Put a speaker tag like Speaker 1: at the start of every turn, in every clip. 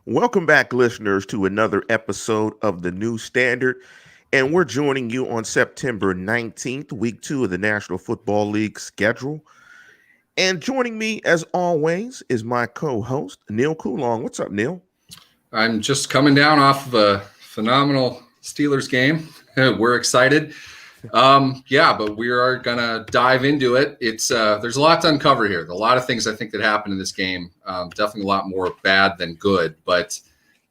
Speaker 1: Welcome back, listeners, to another episode of The New Standard. And we're joining you on September 19th, week two of the National Football League schedule. And joining me, as always, is my co host, Neil Coulong. What's up, Neil?
Speaker 2: I'm just coming down off of a phenomenal Steelers game. We're excited. But we are gonna dive into it. It's there's a lot to uncover here. A lot of things I think that happened in this game. Definitely a lot more bad than good, but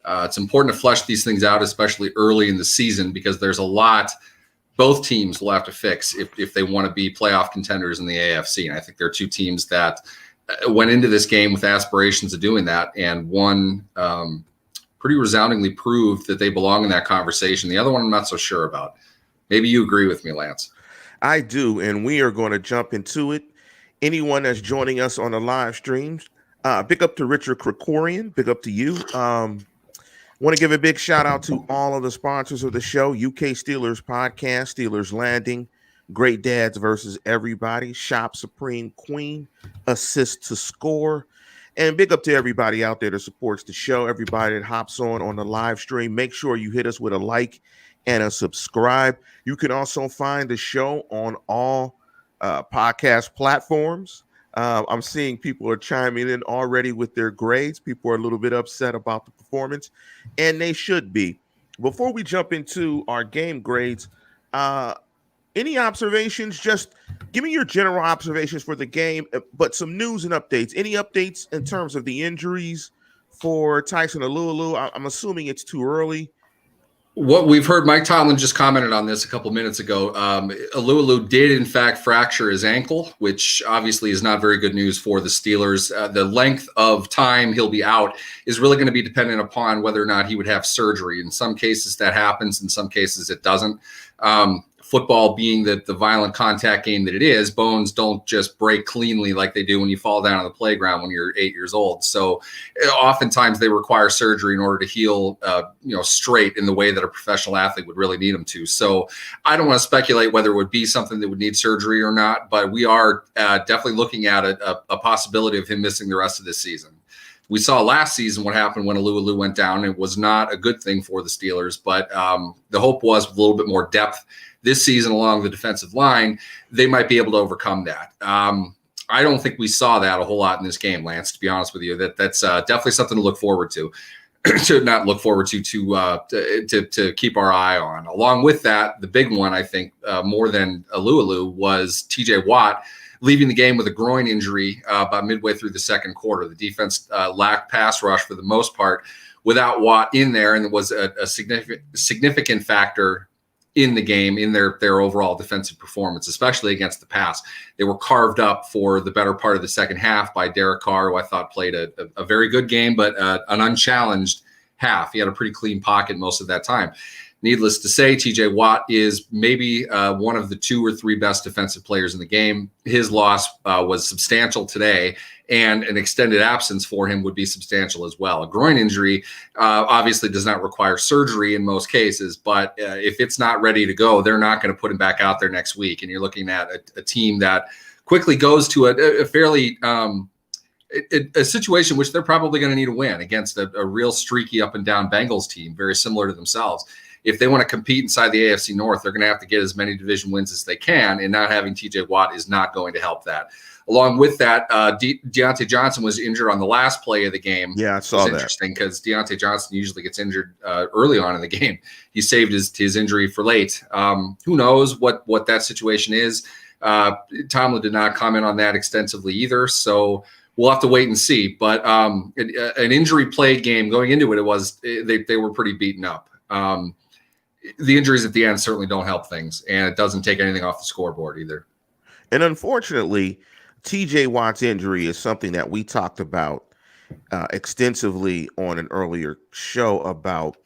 Speaker 2: it's important to flesh these things out, especially early in the season, because there's a lot both teams will have to fix if they want to be playoff contenders in the AFC. And I think there are two teams that went into this game with aspirations of doing that, and one pretty resoundingly proved that they belong in that conversation. The other one I'm not so sure about. Maybe you agree with me, Lance.
Speaker 1: I do, and we are going to jump into it. Anyone that's joining us on the live streams, big up to Richard Krikorian, big up to you. Want to give a big shout out to all of the sponsors of the show: UK Steelers Podcast, Steelers Landing, Great Dads versus Everybody, Shop Supreme Queen, Assist to Score. And big up to everybody out there that supports the show, everybody that hops on the live stream. Make sure you hit us with a like and a subscribe. You can also find the show on all podcast platforms. I'm seeing people are chiming in already with their grades. People are a little bit upset about the performance, and they should be. Before we jump into our game grades, any observations? Just give me your general observations for the game, but some news and updates. Any updates in terms of the injuries for Tyson Alualu? I'm assuming it's too early.
Speaker 2: What we've heard, Mike Tomlin just commented on this a couple minutes ago. Alualu did, in fact, fracture his ankle, which obviously is not very good news for the Steelers. The length of time he'll be out is really going to be dependent upon whether or not he would have surgery. In some cases, that happens. In some cases, it doesn't. Football being the violent contact game that it is, bones don't just break cleanly like they do when you fall down on the playground when you're 8 years old. So oftentimes they require surgery in order to heal, straight in the way that a professional athlete would really need them to. So I don't want to speculate whether it would be something that would need surgery or not, but we are definitely looking at a possibility of him missing the rest of this season. We saw last season what happened when Alualu went down. It was not a good thing for the Steelers, but the hope was with a little bit more depth this season along the defensive line, they might be able to overcome that. I don't think we saw that a whole lot in this game, Lance, to be honest with you. That's definitely something to look forward to. To not look forward to keep our eye on. Along with that, the big one, I think, more than Alualu, was TJ Watt leaving the game with a groin injury about midway through the second quarter. The defense lacked pass rush for the most part without Watt in there, and it was a significant factor in the game, in their overall defensive performance, especially against the pass. They were carved up for the better part of the second half by Derek Carr, who I thought played a very good game, but an unchallenged half. He had a pretty clean pocket most of that time. Needless to say, TJ Watt is maybe one of the two or three best defensive players in the game. His loss was substantial today, and an extended absence for him would be substantial as well. A groin injury obviously does not require surgery in most cases, but if it's not ready to go, they're not going to put him back out there next week. And you're looking at a team that quickly goes to a fairly a situation which they're probably going to need to win against a real streaky up and down Bengals team, very similar to themselves. If they want to compete inside the AFC North, they're going to have to get as many division wins as they can, and not having TJ Watt is not going to help that. Along with that, Deontay Johnson was injured on the last play of the game.
Speaker 1: Yeah, I saw that.
Speaker 2: Interesting because Deontay Johnson usually gets injured early on in the game. He saved his injury for late. Who knows what that situation is? Tomlin did not comment on that extensively either, so we'll have to wait and see. But an injury-plagued game going into it, they were pretty beaten up. The injuries at the end certainly don't help things, and it doesn't take anything off the scoreboard either.
Speaker 1: And unfortunately, TJ Watt's injury is something that we talked about extensively on an earlier show about,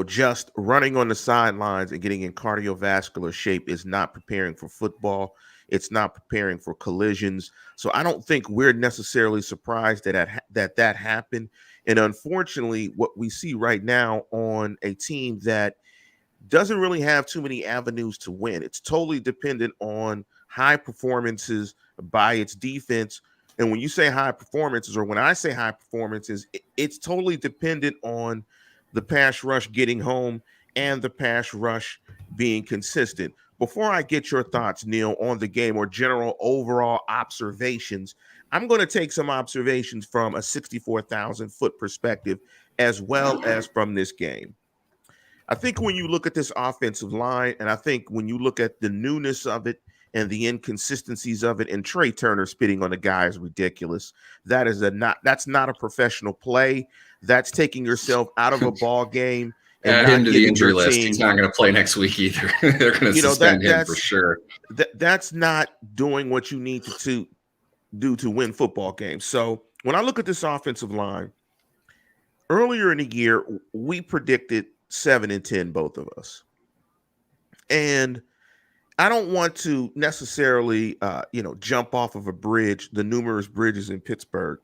Speaker 1: just running on the sidelines and getting in cardiovascular shape is not preparing for football. It's not preparing for collisions. So I don't think we're necessarily surprised that happened. And unfortunately, what we see right now on a team that doesn't really have too many avenues to win. It's totally dependent on high performances by its defense. And when you say high performances, or when I say high performances, it's totally dependent on the pass rush getting home and the pass rush being consistent. Before I get your thoughts, Neil, on the game or general overall observations, I'm going to take some observations from a 64,000 foot perspective as well as from this game. I think when you look at this offensive line, and I think when you look at the newness of it and the inconsistencies of it, and Trey Turner spitting on the guy is ridiculous. That's not a professional play. That's taking yourself out of a ball game and
Speaker 2: Add
Speaker 1: not
Speaker 2: him to the
Speaker 1: giving
Speaker 2: injury
Speaker 1: your
Speaker 2: list.
Speaker 1: team.
Speaker 2: He's not going to play next week either. They're going to suspend him for sure.
Speaker 1: That's not doing what you need to do to win football games. So when I look at this offensive line, earlier in the year, we predicted 7-10, both of us. And I don't want to necessarily, jump off of a bridge, the numerous bridges in Pittsburgh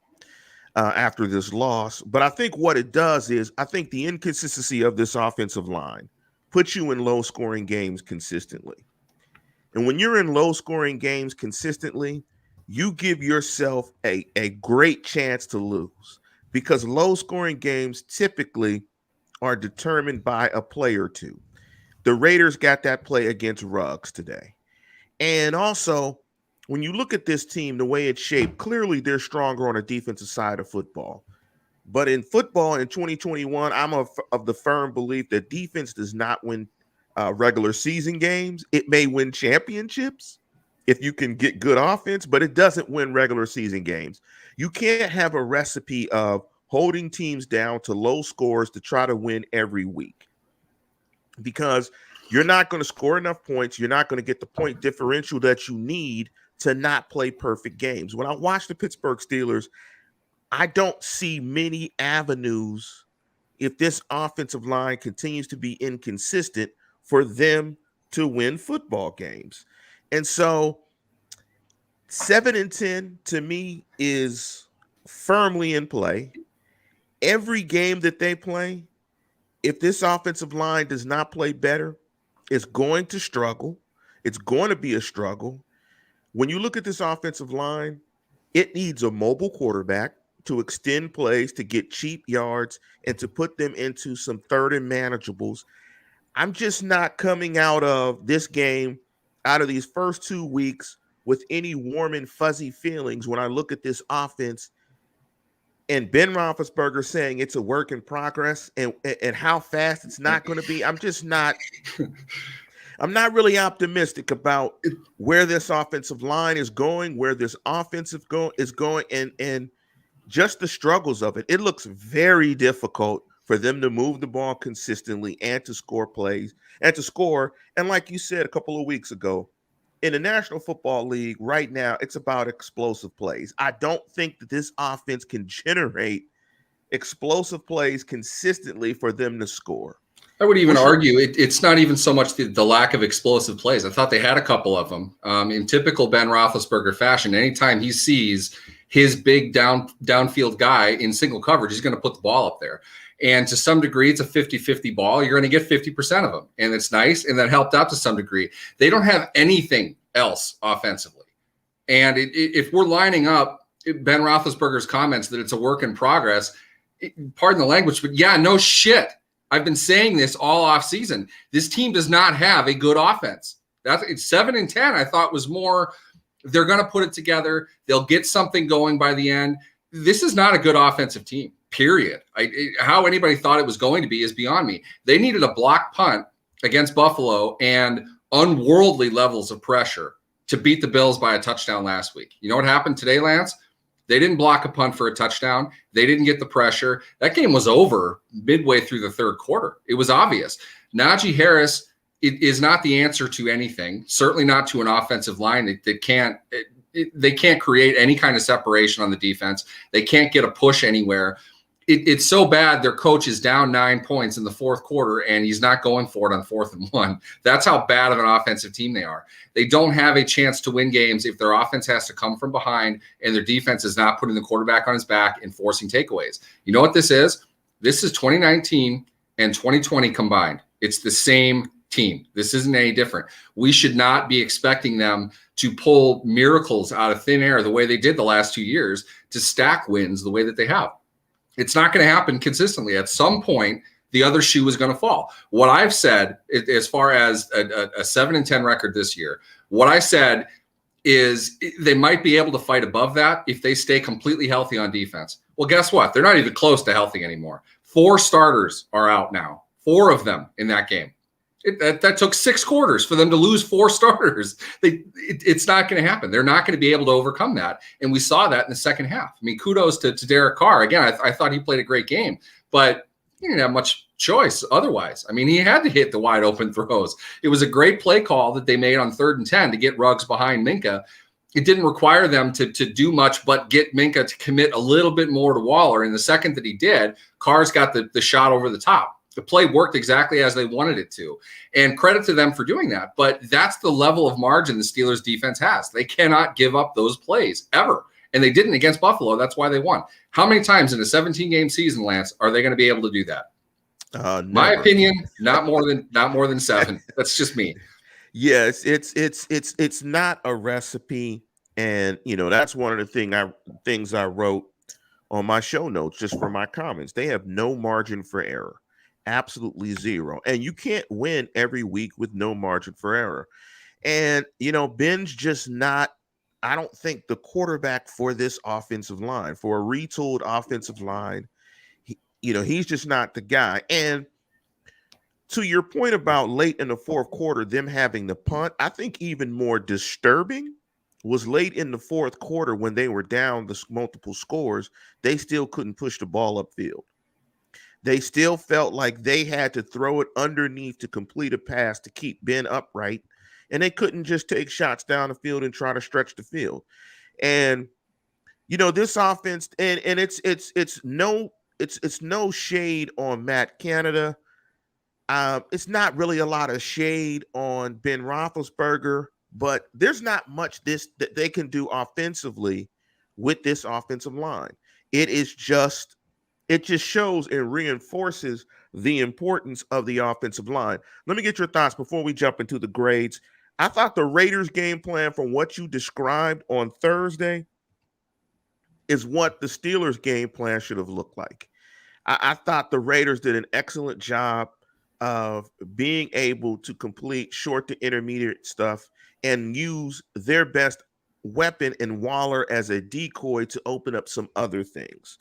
Speaker 1: after this loss. But I think what it does is, I think the inconsistency of this offensive line puts you in low-scoring games consistently. And when you're in low-scoring games consistently, you give yourself a great chance to lose, because low-scoring games typically are determined by a play or two. The Raiders got that play against Ruggs today. And also, when you look at this team, the way it's shaped, clearly they're stronger on the defensive side of football. But in football in 2021, I'm of the firm belief that defense does not win regular season games. It may win championships if you can get good offense, but it doesn't win regular season games. You can't have a recipe of holding teams down to low scores to try to win every week, because you're not going to score enough points. You're not going to get the point differential that you need to not play perfect games. When I watch the Pittsburgh Steelers, I don't see many avenues, if this offensive line continues to be inconsistent, for them to win football games. And so 7-10 to me is firmly in play. Every game that they play, if this offensive line does not play better, it's going to struggle. It's going to be a struggle. When you look at this offensive line, it needs a mobile quarterback to extend plays, to get cheap yards, and to put them into some third and manageables. I'm just not coming out of this game, out of these first 2 weeks, with any warm and fuzzy feelings when I look at this offense and Ben Roethlisberger saying it's a work in progress, and how fast it's not going to be. I'm not really optimistic about where this offensive line is going, where this offensive is going, and just the struggles of it. It looks very difficult for them to move the ball consistently and to score plays and to score. And like you said a couple of weeks ago, in the National Football League right now, it's about explosive plays. I don't think that this offense can generate explosive plays consistently for them to score.
Speaker 2: I would even argue it's not even so much the lack of explosive plays. I thought they had a couple of them. In typical Ben Roethlisberger fashion, anytime he sees his big downfield guy in single coverage, he's going to put the ball up there. And to some degree, it's a 50-50 ball. You're going to get 50% of them. And it's nice. And that helped out to some degree. They don't have anything else offensively. And if we're lining up Ben Roethlisberger's comments that it's a work in progress, pardon the language, but yeah, no shit. I've been saying this all offseason. This team does not have a good offense. It's 7-10. I thought was more, they're going to put it together. They'll get something going by the end. This is not a good offensive team, period. How anybody thought it was going to be is beyond me. They needed a block punt against Buffalo and unworldly levels of pressure to beat the Bills by a touchdown last week. You know what happened today, Lance? They didn't block a punt for a touchdown. They didn't get the pressure. That game was over midway through the third quarter. It was obvious. Najee Harris is not the answer to anything, certainly not to an offensive line that can't they can't create any kind of separation on the defense. They can't get a push anywhere. It's so bad their coach is down 9 points in the fourth quarter, and he's not going for it on 4th and 1. That's how bad of an offensive team they are. They don't have a chance to win games if their offense has to come from behind and their defense is not putting the quarterback on his back and forcing takeaways. You know what this is? This is 2019 and 2020 combined. It's the same team. This isn't any different. We should not be expecting them to pull miracles out of thin air the way they did the last 2 years to stack wins the way that they have. It's not going to happen consistently. At some point, the other shoe is going to fall. What I've said, as far as a 7-10 record this year, what I said is they might be able to fight above that if they stay completely healthy on defense. Well, guess what? They're not even close to healthy anymore. 4 starters are out now, 4 of them in that game. That took 6 quarters for them to lose 4 starters. It's not going to happen. They're not going to be able to overcome that. And we saw that in the second half. I mean, kudos to Derek Carr. Again, I thought he played a great game, but he didn't have much choice otherwise. I mean, he had to hit the wide open throws. It was a great play call that they made on 3rd and 10 to get Ruggs behind Minkah. It didn't require them to do much but get Minkah to commit a little bit more to Waller. And the second that he did, Carr's got the shot over the top. The play worked exactly as they wanted it to. And credit to them for doing that. But that's the level of margin the Steelers defense has. They cannot give up those plays ever. And they didn't against Buffalo. That's why they won. How many times in a 17-game season, Lance, are they going to be able to do that? My opinion, not more than 7. That's just me.
Speaker 1: Yes, it's not a recipe. And, that's one of the things I wrote on my show notes just for my comments. They have no margin for error. Absolutely zero. And you can't win every week with no margin for error. And, Ben's just not, I don't think, the quarterback for this offensive line, for a retooled offensive line. He's just not the guy. And to your point about late in the 4th quarter, them having the punt, I think even more disturbing was late in the 4th quarter when they were down the multiple scores, they still couldn't push the ball upfield. They still felt like they had to throw it underneath to complete a pass to keep Ben upright, and they couldn't just take shots down the field and try to stretch the field. And this offense, and it's no shade on Matt Canada. It's not really a lot of shade on Ben Roethlisberger, but there's not much that they can do offensively with this offensive line. It just shows and reinforces the importance of the offensive line. Let me get your thoughts before we jump into the grades. I thought the Raiders game plan from what you described on Thursday is what the Steelers game plan should have looked like. I thought the Raiders did an excellent job of being able to complete short to intermediate stuff and use their best weapon in Waller as a decoy to open up some other things.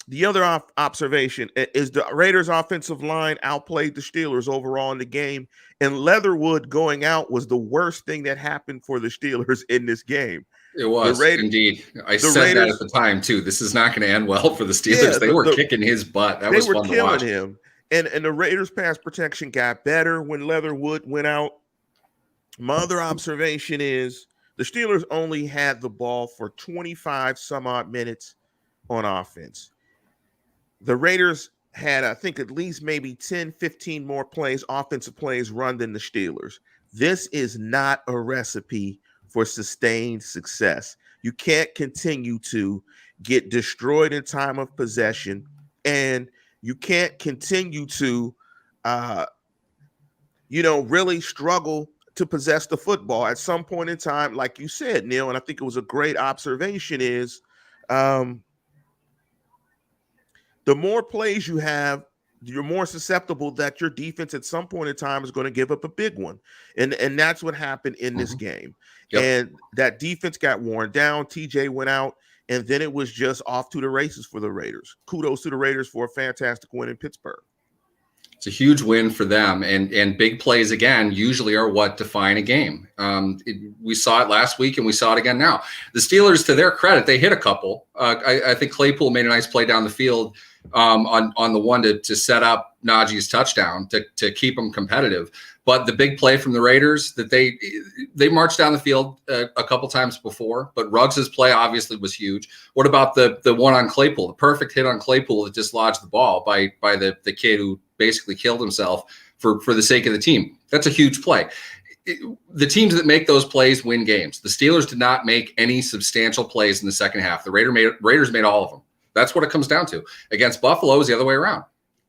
Speaker 1: The other observation is the Raiders' offensive line outplayed the Steelers overall in the game, and Leatherwood going out was the worst thing that happened for the Steelers in this game.
Speaker 2: It was, indeed. I said that at the time, too. This is not going to end well for the Steelers. Yeah, they were kicking his butt. That was fun to watch. They were killing him. And the Raiders' pass protection got better when Leatherwood went out. My other observation is the Steelers only had the ball for 25 some odd minutes on offense. The Raiders had, I think, at least maybe 10, 15 more offensive plays run than the Steelers. This is not a recipe for sustained success. You can't continue to get destroyed in time of possession, and you can't continue to, really struggle to possess the football. At some point in time, like you said, Neil, and I think it was a great observation, is the more plays you have, you're more susceptible that your defense at some point in time is going to give up a big one. And that's what happened in this game. Yep. And that defense got worn down. TJ went out, and then it was just off to the races for the Raiders. Kudos to the Raiders for a fantastic win in Pittsburgh. It's a huge win for them. And big plays, again, usually are what define a game. We saw it last week, and we saw it again now. The Steelers, to their credit, they hit a couple. I think Claypool made a nice play down the field on the one to set up Najee's touchdown to keep them competitive. But the big play from the Raiders that they marched down the field a couple times before, but Ruggs' play obviously was huge. What about the one on Claypool, the perfect hit on Claypool that dislodged the ball by the kid who basically killed himself for the sake of the team? That's a huge play. The teams that make those plays win games. The Steelers did not make any substantial plays in the second half. The Raiders made all of them. That's what it comes down to. Against Buffalo, it was the other way around.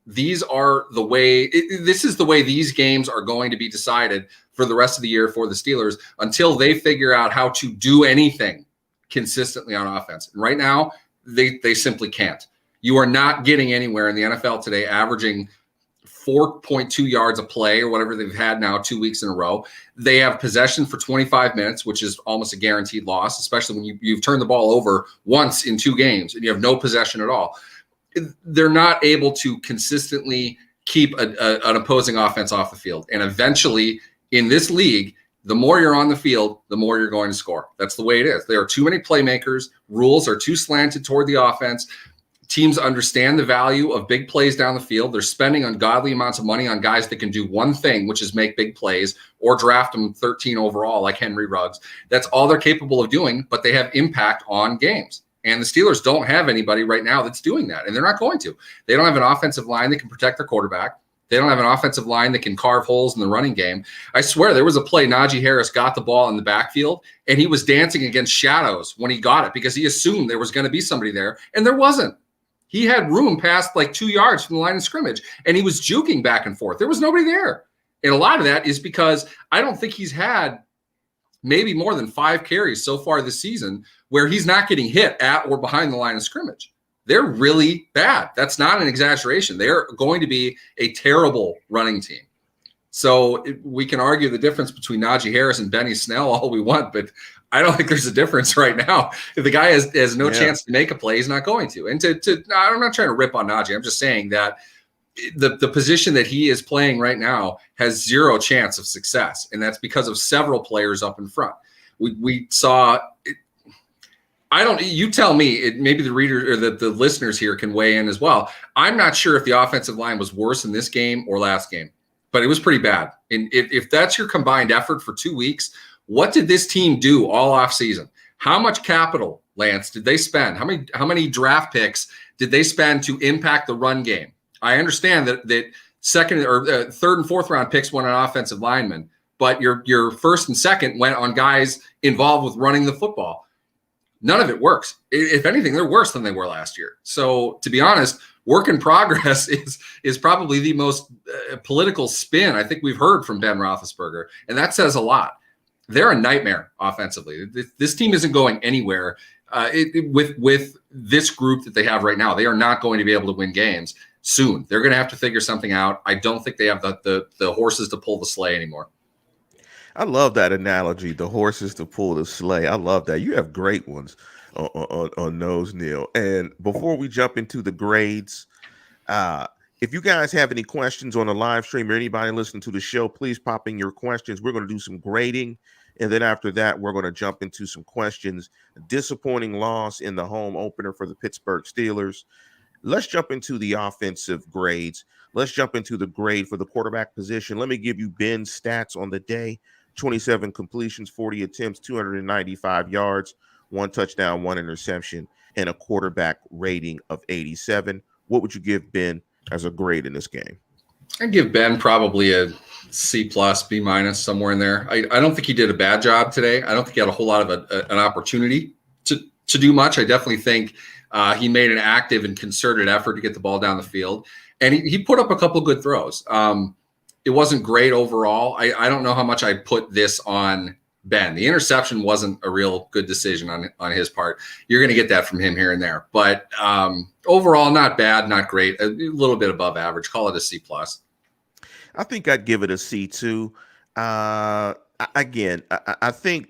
Speaker 2: these are the way, this is the way these games are going to be decided for the rest of the year for the Steelers until they figure out how to do anything consistently on offense. And right now, they simply can't. You are not getting anywhere in the NFL today averaging 4.2 yards a play or whatever they've had now 2 weeks in a row. They have possession for 25 minutes, which is almost a guaranteed loss, especially when you've turned the ball over once in 2 games and you have no possession at all. They're not able to consistently keep an opposing offense off the field. And eventually in this league, the more you're on the field, the more you're going to score. That's the way it is. There are too many playmakers. Rules are too slanted toward the offense. Teams understand the value of big plays down the field. They're spending ungodly amounts of money on guys that can do one thing, which is make big plays or draft them 13 overall like Henry Ruggs. That's all they're capable of doing, but they have impact on games. And the Steelers don't have anybody right now that's doing that, and they're not going to. They don't have an offensive line that can protect their quarterback. They don't have an offensive line that can carve holes in the running game. I swear there was a play Najee Harris got the ball in the backfield, and he was dancing against shadows when he got it because he assumed there was going to be somebody there, and there wasn't. He had room past like 2 yards from the line of scrimmage, and he was juking back and forth. There was nobody there. And a lot of that is because I don't think he's had maybe more than 5 carries so far this season where he's not getting hit at or behind the line of scrimmage. They're really bad. That's not an exaggeration. They're going to be a terrible running team. So we can argue the difference between Najee Harris and Benny Snell all we want, but I don't think there's a difference right now. If the guy has no chance to make a play, he's not going to. And I'm not trying to rip on Najee. I'm just saying that the position that he is playing right now has 0 chance of success, and that's because of several players up in front. We saw it, you tell me, maybe the reader or the listeners here can weigh in as well. I'm not sure if the offensive line was worse in this game or last game, but it was pretty bad. And if that's your combined effort for 2 weeks, what did this team do all off season? How much capital, Lance, did they spend? How many draft picks did they spend to impact the run game? I understand that second or third and fourth round picks went on offensive linemen, but your first and second went on guys involved with running the football. None of it works. If anything, they're worse than they were last year. So to be honest, work in progress is probably the most political spin I think we've heard from Ben Roethlisberger, and that says a lot. They're a nightmare offensively. This team isn't going anywhere with this group that they have right now. They are not going to be able to win games soon. They're going to have to figure something out. I don't think they have the horses to pull the sleigh anymore.
Speaker 1: I love that analogy, the horses to pull the sleigh. I love that. You have great ones on those, Neil. And before we jump into the grades, if you guys have any questions on the live stream or anybody listening to the show, please pop in your questions. We're going to do some grading. And then after that, we're going to jump into some questions. Disappointing loss in the home opener for the Pittsburgh Steelers. Let's jump into the offensive grades. Let's jump into the grade for the quarterback position. Let me give you Ben's stats on the day. 27 completions, 40 attempts, 295 yards, 1 touchdown, 1 interception, and a quarterback rating of 87. What would you give Ben as a grade in this game?
Speaker 2: I'd give Ben probably a C+, B-, somewhere in there. I don't think he did a bad job today. I don't think he had a whole lot of an opportunity to do much. I definitely think he made an active and concerted effort to get the ball down the field. And he put up a couple good throws. It wasn't great overall. I don't know how much I put this on Ben. The interception wasn't a real good decision on his part. You're going to get that from him here and there. But overall, not bad, not great. A little bit above average. Call it a C+.
Speaker 1: I think I'd give it a C too. Again, I think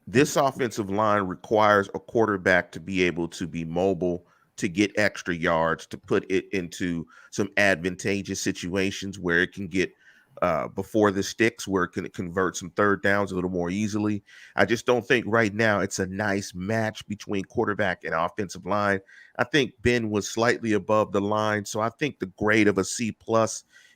Speaker 1: this offensive line requires a quarterback to be able to be mobile, to get extra yards, to put it into some advantageous situations where it can get before the sticks, where it can convert some third downs a little more easily. I just don't think right now it's a nice match between quarterback and offensive line. I think Ben was slightly above the line, so I think the grade of a C+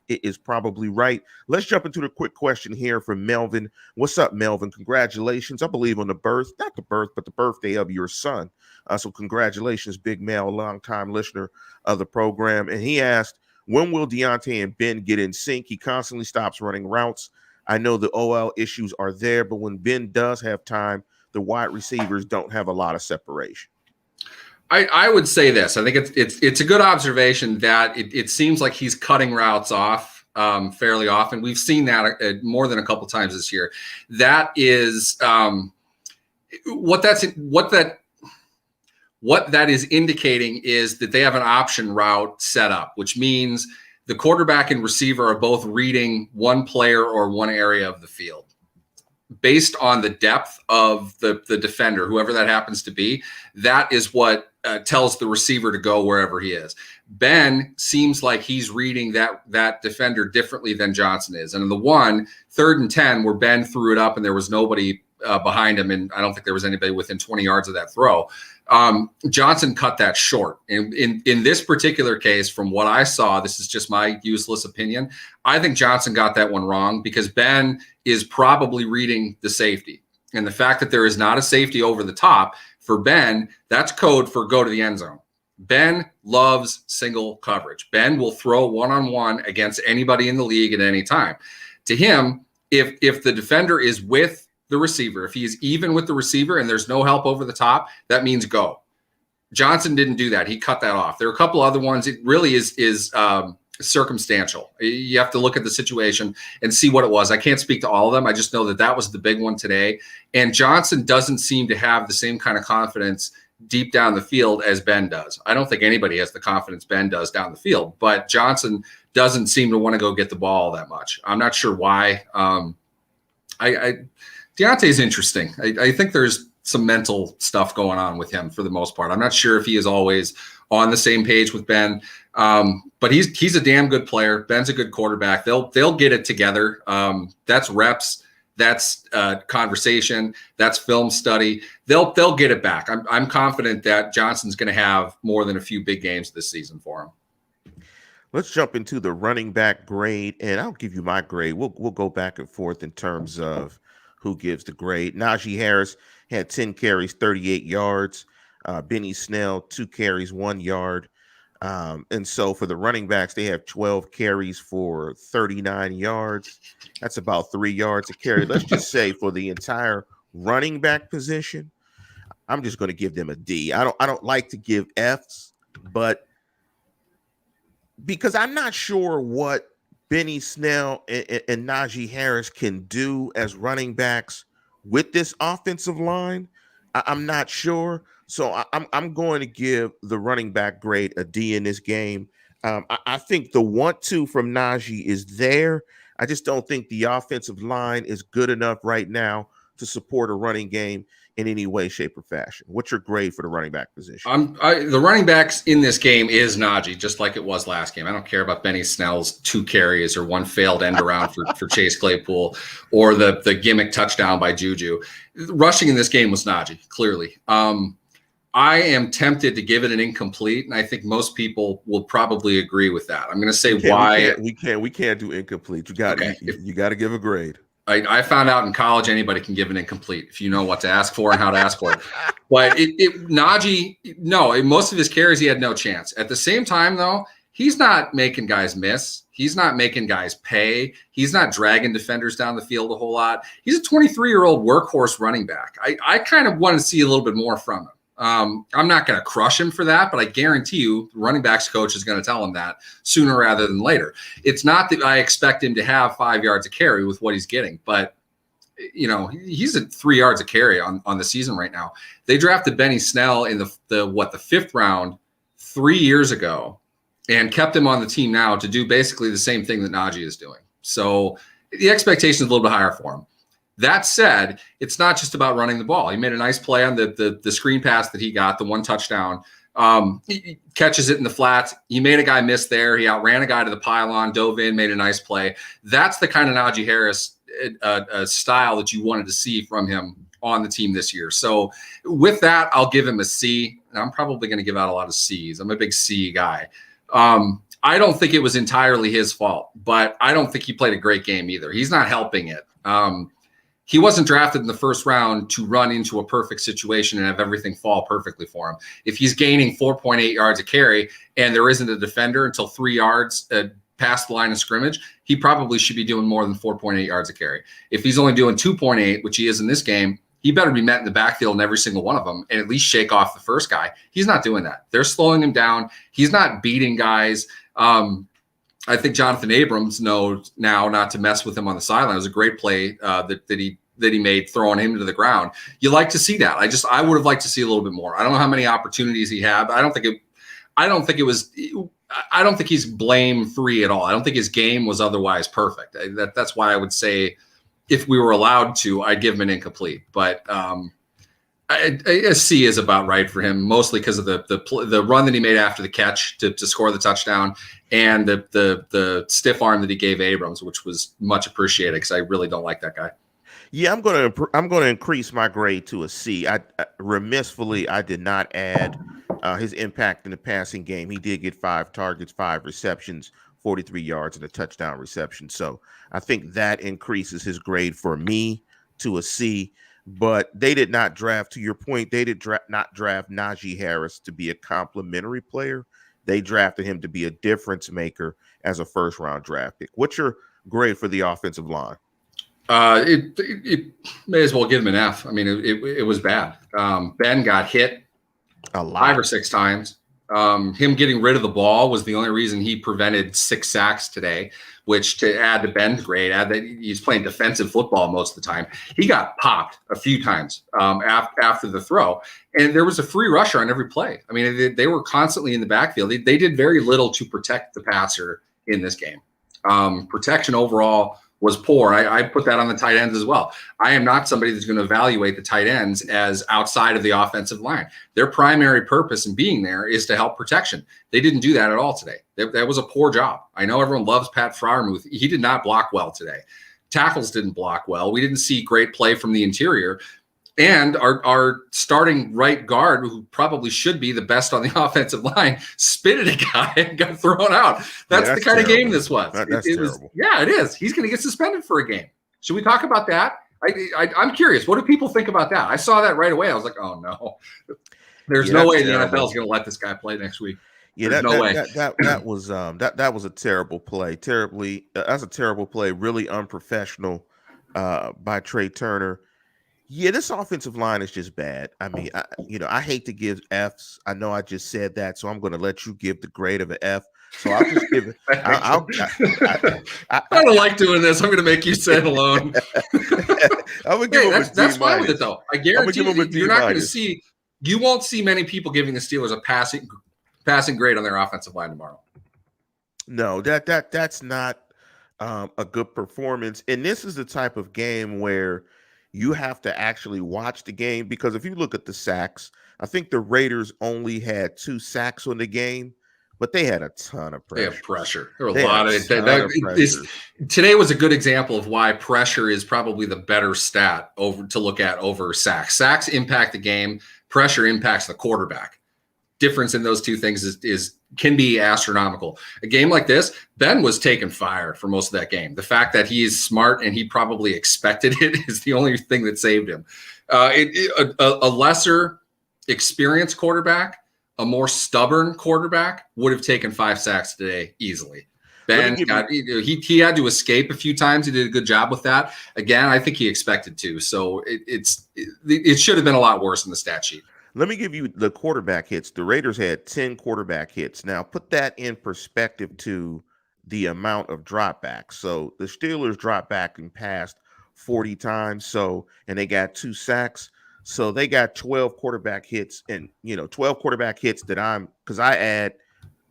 Speaker 1: is probably right. Let's jump into the quick question here from Melvin. What's up, Melvin? Congratulations, I believe, on the birthday of your son. So congratulations, Big Mel, longtime listener of the program. And he asked, when will Deontay and Ben get in sync? He constantly stops running routes. I know the OL issues are there, but when Ben does have time, the wide receivers don't have a lot of separation.
Speaker 2: I would say this. I think it's a good observation that it seems like he's cutting routes off fairly often. We've seen that more than a couple times this year. That is what that is indicating is that they have an option route set up, which means the quarterback and receiver are both reading one player or one area of the field. Based on the depth of the defender, whoever that happens to be, that is what tells the receiver to go wherever he is. Ben seems like he's reading that defender differently than Johnson is. And in the 3rd and 10, where Ben threw it up and there was nobody behind him, and I don't think there was anybody within 20 yards of that throw, Johnson cut that short. And in this particular case, from what I saw, this is just my useless opinion, I think Johnson got that one wrong because Ben is probably reading the safety. And the fact that there is not a safety over the top for Ben, that's code for go to the end zone. Ben loves single coverage. Ben will throw one-on-one against anybody in the league at any time. To him, if the defender is with the receiver, if he's even with the receiver and there's no help over the top, that means go. Johnson didn't do that. He cut that off. There are a couple other ones. It really is circumstantial. You have to look at the situation and see what it was. I can't speak to all of them. I just know that was the big one today. And Johnson doesn't seem to have the same kind of confidence deep down the field as Ben does. I don't think anybody has the confidence Ben does down the field, but Johnson doesn't seem to want to go get the ball that much. I'm not sure why. Deontay's interesting. I think there's some mental stuff going on with him for the most part. I'm not sure if he is always on the same page with Ben, but he's a damn good player. Ben's a good quarterback. They'll get it together. That's reps. That's conversation. That's film study. They'll get it back. I'm confident that Johnson's going to have more than a few big games this season for him.
Speaker 1: Let's jump into the running back grade, and I'll give you my grade. We'll go back and forth in terms of who gives the grade. Najee Harris had 10 carries, 38 yards. Benny Snell, 2 carries, 1 yard. And so for the running backs, they have 12 carries for 39 yards. That's about 3 yards a carry. Let's just say for the entire running back position, I'm just going to give them a D. I don't like to give Fs, but because I'm not sure what Benny Snell and Najee Harris can do as running backs with this offensive line. I'm not sure. So I'm going to give the running back grade a D in this game. I think the want-to from Najee is there. I just don't think the offensive line is good enough right now to support a running game in any way, shape, or fashion. What's your grade for the running back position?
Speaker 2: The running backs in this game is Najee, just like it was last game. I don't care about Benny Snell's 2 carries or 1 failed end around for Chase Claypool or the gimmick touchdown by Juju. Rushing in this game was Najee, clearly. I am tempted to give it an incomplete, and I think most people will probably agree with that. I'm going to say why.
Speaker 1: We can't do incomplete. You got to give a grade.
Speaker 2: I found out in college anybody can give an incomplete if you know what to ask for and how to ask for it. But Najee, no, most of his carries he had no chance. At the same time, though, he's not making guys miss. He's not making guys pay. He's not dragging defenders down the field a whole lot. He's a 23-year-old workhorse running back. I kind of want to see a little bit more from him. I'm not going to crush him for that, but I guarantee you the running backs coach is going to tell him that sooner rather than later. It's not that I expect him to have 5 yards a carry with what he's getting, but he's at 3 yards a carry on the season right now. They drafted Benny Snell in the 5th round 3 years ago and kept him on the team now to do basically the same thing that Najee is doing. So the expectation is a little bit higher for him. That said, it's not just about running the ball. He made a nice play on the screen pass that he got, the 1 touchdown. He catches it in the flats. He made a guy miss there. He outran a guy to the pylon, dove in, made a nice play. That's the kind of Najee Harris style that you wanted to see from him on the team this year. So with that, I'll give him a C. And I'm probably going to give out a lot of Cs. I'm a big C guy. I don't think it was entirely his fault, but I don't think he played a great game either. He's not helping it. He wasn't drafted in the 1st round to run into a perfect situation and have everything fall perfectly for him. If he's gaining 4.8 yards a carry and there isn't a defender until 3 yards past the line of scrimmage, he probably should be doing more than 4.8 yards a carry. If he's only doing 2.8, which he is in this game, he better be met in the backfield in every single one of them and at least shake off the first guy. He's not doing that. They're slowing him down. He's not beating guys. I think Jonathan Abrams knows now not to mess with him on the sideline. It was a great play that he made, throwing him to the ground. You like to see that. I would have liked to see a little bit more. I don't know how many opportunities he had. But I don't think he's blame free at all. I don't think his game was otherwise perfect. That's why I would say, if we were allowed to, I'd give him an incomplete. But a C is about right for him, mostly because of the run that he made after the catch to score the touchdown, and the stiff arm that he gave Abrams, which was much appreciated because I really don't like that guy.
Speaker 1: Yeah, I'm gonna increase my grade to a C. I did not add his impact in the passing game. He did get 5 targets, 5 receptions, 43 yards, and a touchdown reception. So I think that increases his grade for me to a C. But they did not draft, to your point, they did not draft Najee Harris to be a complimentary player. They drafted him to be a difference maker as a first-round draft pick. What's your grade for the offensive line?
Speaker 2: It may as well give him an F. I mean, it was bad. Ben got hit
Speaker 1: a lot,
Speaker 2: 5 or 6 times. Him getting rid of the ball was the only reason he prevented 6 sacks today, which, to add to Ben's grade, add that he's playing defensive football most of the time. He got popped a few times after the throw, and there was a free rusher on every play. I mean, they were constantly in the backfield. They did very little to protect the passer in this game. Protection overall was poor. I put that on the tight ends as well. I am not somebody that's going to evaluate the tight ends as outside of the offensive line. Their primary purpose in being there is to help protection. They didn't do that at all today. That was a poor job. I know everyone loves Pat Freiermuth. He did not block well today. Tackles didn't block well. We didn't see great play from the interior. And our starting right guard, who probably should be the best on the offensive line, spit at a guy and got thrown out. That's the kind of game this was. It was. Yeah, it is. He's going to get suspended for a game. Should we talk about that? I'm curious. What do people think about that? I saw that right away. I was like, oh, no. There's no way the NFL is going to let this guy play next week.
Speaker 1: Yeah, that was a terrible play. That's a terrible play. Really unprofessional by Trey Turner. Yeah, this offensive line is just bad. I mean, I hate to give Fs. I know I just said that, so I'm going to let you give the grade of an F. So I'll just give it. I
Speaker 2: don't like doing this. I'm going to make you say it alone.
Speaker 1: I'm going to give him a D-.
Speaker 2: That's fine with it, though. I guarantee you're not going to see. You won't see many people giving the Steelers a passing grade on their offensive line tomorrow.
Speaker 1: No, that's not a good performance. And this is the type of game where you have to actually watch the game, because if you look at the sacks, I think the Raiders only had 2 sacks on the game, but they had a ton of pressure.
Speaker 2: They have pressure. There were a lot of it. Today was a good example of why pressure is probably the better stat to look at over sacks. Sacks impact the game. Pressure impacts the quarterback. Difference in those two things can be astronomical. A game like this, Ben was taking fire for most of that game. The fact that he's smart and he probably expected it is the only thing that saved him. A lesser experienced quarterback, a more stubborn quarterback would have taken 5 sacks today easily. Ben he had to escape a few times. He did a good job with that. Again, I think he expected to. So it should have been a lot worse in the stat sheet.
Speaker 1: Let me give you the quarterback hits. The Raiders had 10 quarterback hits. Now, put that in perspective to the amount of dropbacks. So the Steelers dropped back and passed 40 times. And they got 2 sacks. So they got 12 quarterback hits, and 12 quarterback hits because I add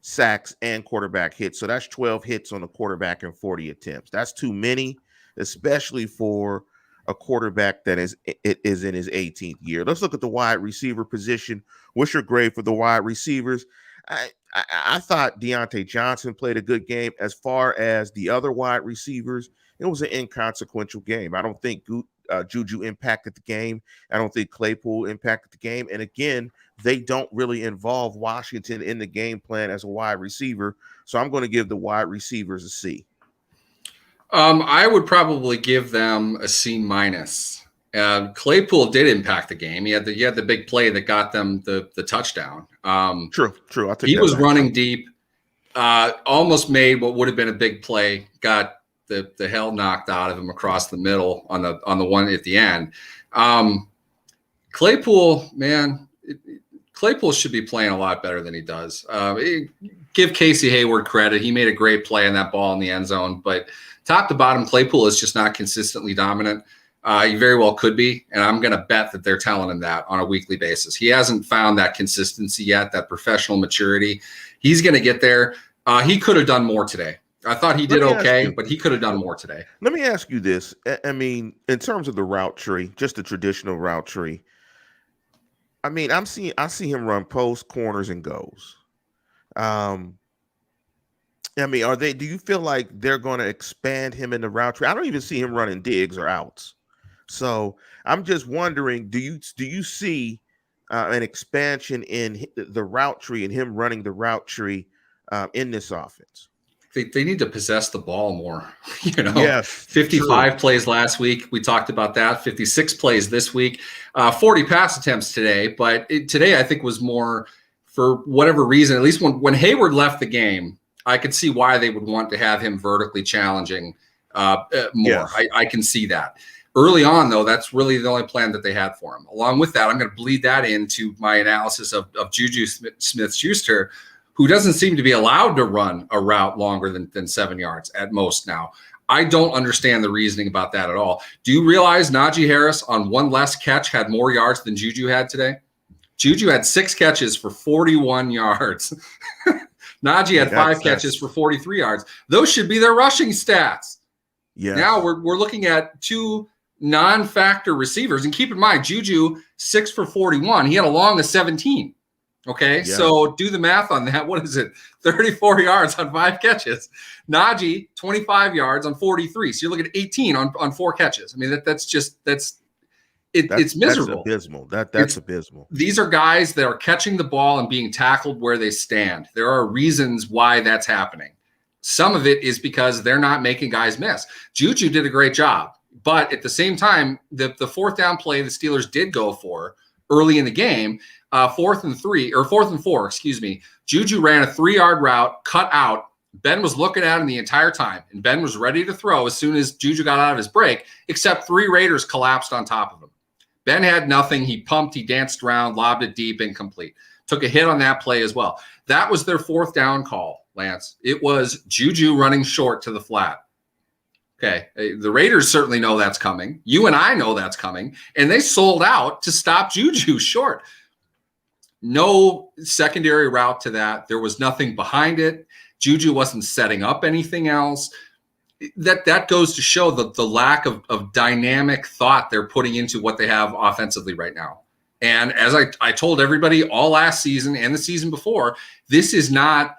Speaker 1: sacks and quarterback hits. So that's 12 hits on a quarterback and 40 attempts. That's too many, especially for a quarterback that is in his 18th year. Let's look at the wide receiver position. What's your grade for the wide receivers? I thought Deontay Johnson played a good game. As far as the other wide receivers, it was an inconsequential game. I don't think Juju impacted the game. I don't think Claypool impacted the game. And again, they don't really involve Washington in the game plan as a wide receiver. So I'm going to give the wide receivers a C.
Speaker 2: I would probably give them a C-. Claypool did impact the game. He had the big play that got them the touchdown.
Speaker 1: True.
Speaker 2: He was running deep, almost made what would have been a big play. Got the hell knocked out of him across the middle on the one at the end. Claypool, man, Claypool should be playing a lot better than he does. Give Casey Hayward credit. He made a great play on that ball in the end zone, but top to bottom, Claypool is just not consistently dominant. He very well could be, and I'm going to bet that they're telling him that on a weekly basis. He hasn't found that consistency yet, that professional maturity. He's going to get there. He could have done more today. I thought he did okay, but he could have done more today.
Speaker 1: Let me ask you this. I mean, in terms of the route tree, just the traditional route tree, I mean, I see him run post, corners, and goes. I mean, do you feel like they're going to expand him in the route tree? I don't even see him running digs or outs. So I'm just wondering, do you see an expansion in the route tree and him running the route tree in this offense?
Speaker 2: They need to possess the ball more.
Speaker 1: Yes,
Speaker 2: 55
Speaker 1: true.
Speaker 2: plays last week. We talked about that. 56 plays this week. 40 pass attempts today. But today I think was more for whatever reason. At least when Hayward left the game, I could see why they would want to have him vertically challenging more. Yes. I can see that. Early on, though, that's really the only plan that they had for him. Along with that, I'm going to bleed that into my analysis of Juju Smith-Schuster, who doesn't seem to be allowed to run a route longer than 7 yards at most now. I don't understand the reasoning about that at all. Do you realize Najee Harris on one less catch had more yards than Juju had today? Juju had 6 catches for 41 yards. Najee had 5 catches for 43 yards. Those should be their rushing stats. Yeah. Now we're looking at 2 non-factor receivers. And keep in mind, Juju, 6 for 41. He had a long of 17. Okay, yeah. So do the math on that. What is it? 34 yards on 5 catches. Najee, 25 yards on 43. So you're looking at 18 on 4 catches. I mean, that's miserable.
Speaker 1: That's abysmal. That's abysmal.
Speaker 2: These are guys that are catching the ball and being tackled where they stand. There are reasons why that's happening. Some of it is because they're not making guys miss. Juju did a great job. But at the same time, the 4th down play the Steelers did go for early in the game, 4th and 4, excuse me. Juju ran a 3-yard route, cut out. Ben was looking at him the entire time, and Ben was ready to throw as soon as Juju got out of his break, except 3 Raiders collapsed on top of him. Ben had nothing. He pumped, he danced around, lobbed it deep, incomplete. Took a hit on that play as well. That was their 4th down call, Lance. It was Juju running short to the flat. Okay, the Raiders certainly know that's coming. You and I know that's coming, and they sold out to stop Juju short. No secondary route to that. There was nothing behind it. Juju wasn't setting up anything else. That goes to show the lack of dynamic thought they're putting into what they have offensively right now. And as I told everybody all last season and the season before, this is not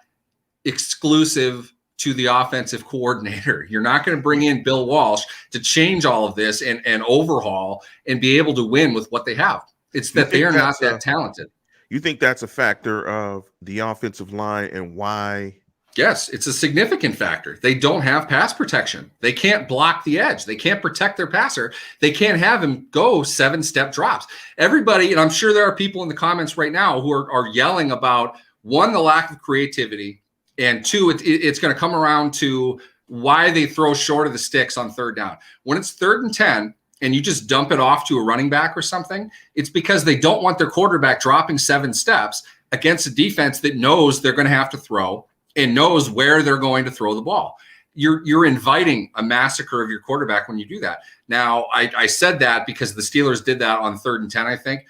Speaker 2: exclusive to the offensive coordinator. You're not going to bring in Bill Walsh to change all of this and overhaul and be able to win with what they have. It's that they are not that talented.
Speaker 1: You think that's a factor of the offensive line and why?
Speaker 2: Yes, it's a significant factor. They don't have pass protection. They can't block the edge. They can't protect their passer. They can't have him go 7-step drops. Everybody, and I'm sure there are people in the comments right now who are yelling about, 1, the lack of creativity, and 2, it's going to come around to why they throw short of the sticks on 3rd down. When it's 3rd and 10 and you just dump it off to a running back or something, it's because they don't want their quarterback dropping 7 steps against a defense that knows they're going to have to throw and knows where they're going to throw the ball. You're inviting a massacre of your quarterback when you do that. Now, I said that because the Steelers did that on 3rd and 10, I think.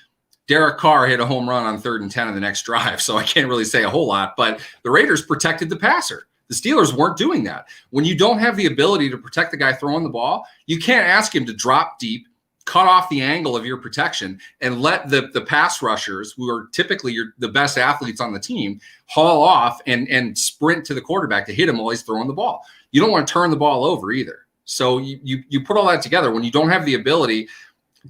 Speaker 2: Derek Carr hit a home run on 3rd and 10 in the next drive, so I can't really say a whole lot. But the Raiders protected the passer. The Steelers weren't doing that. When you don't have the ability to protect the guy throwing the ball, you can't ask him to drop deep, cut off the angle of your protection, and let the pass rushers, who are typically the best athletes on the team, haul off and sprint to the quarterback to hit him while he's throwing the ball. You don't want to turn the ball over either. So you put all that together when you don't have the ability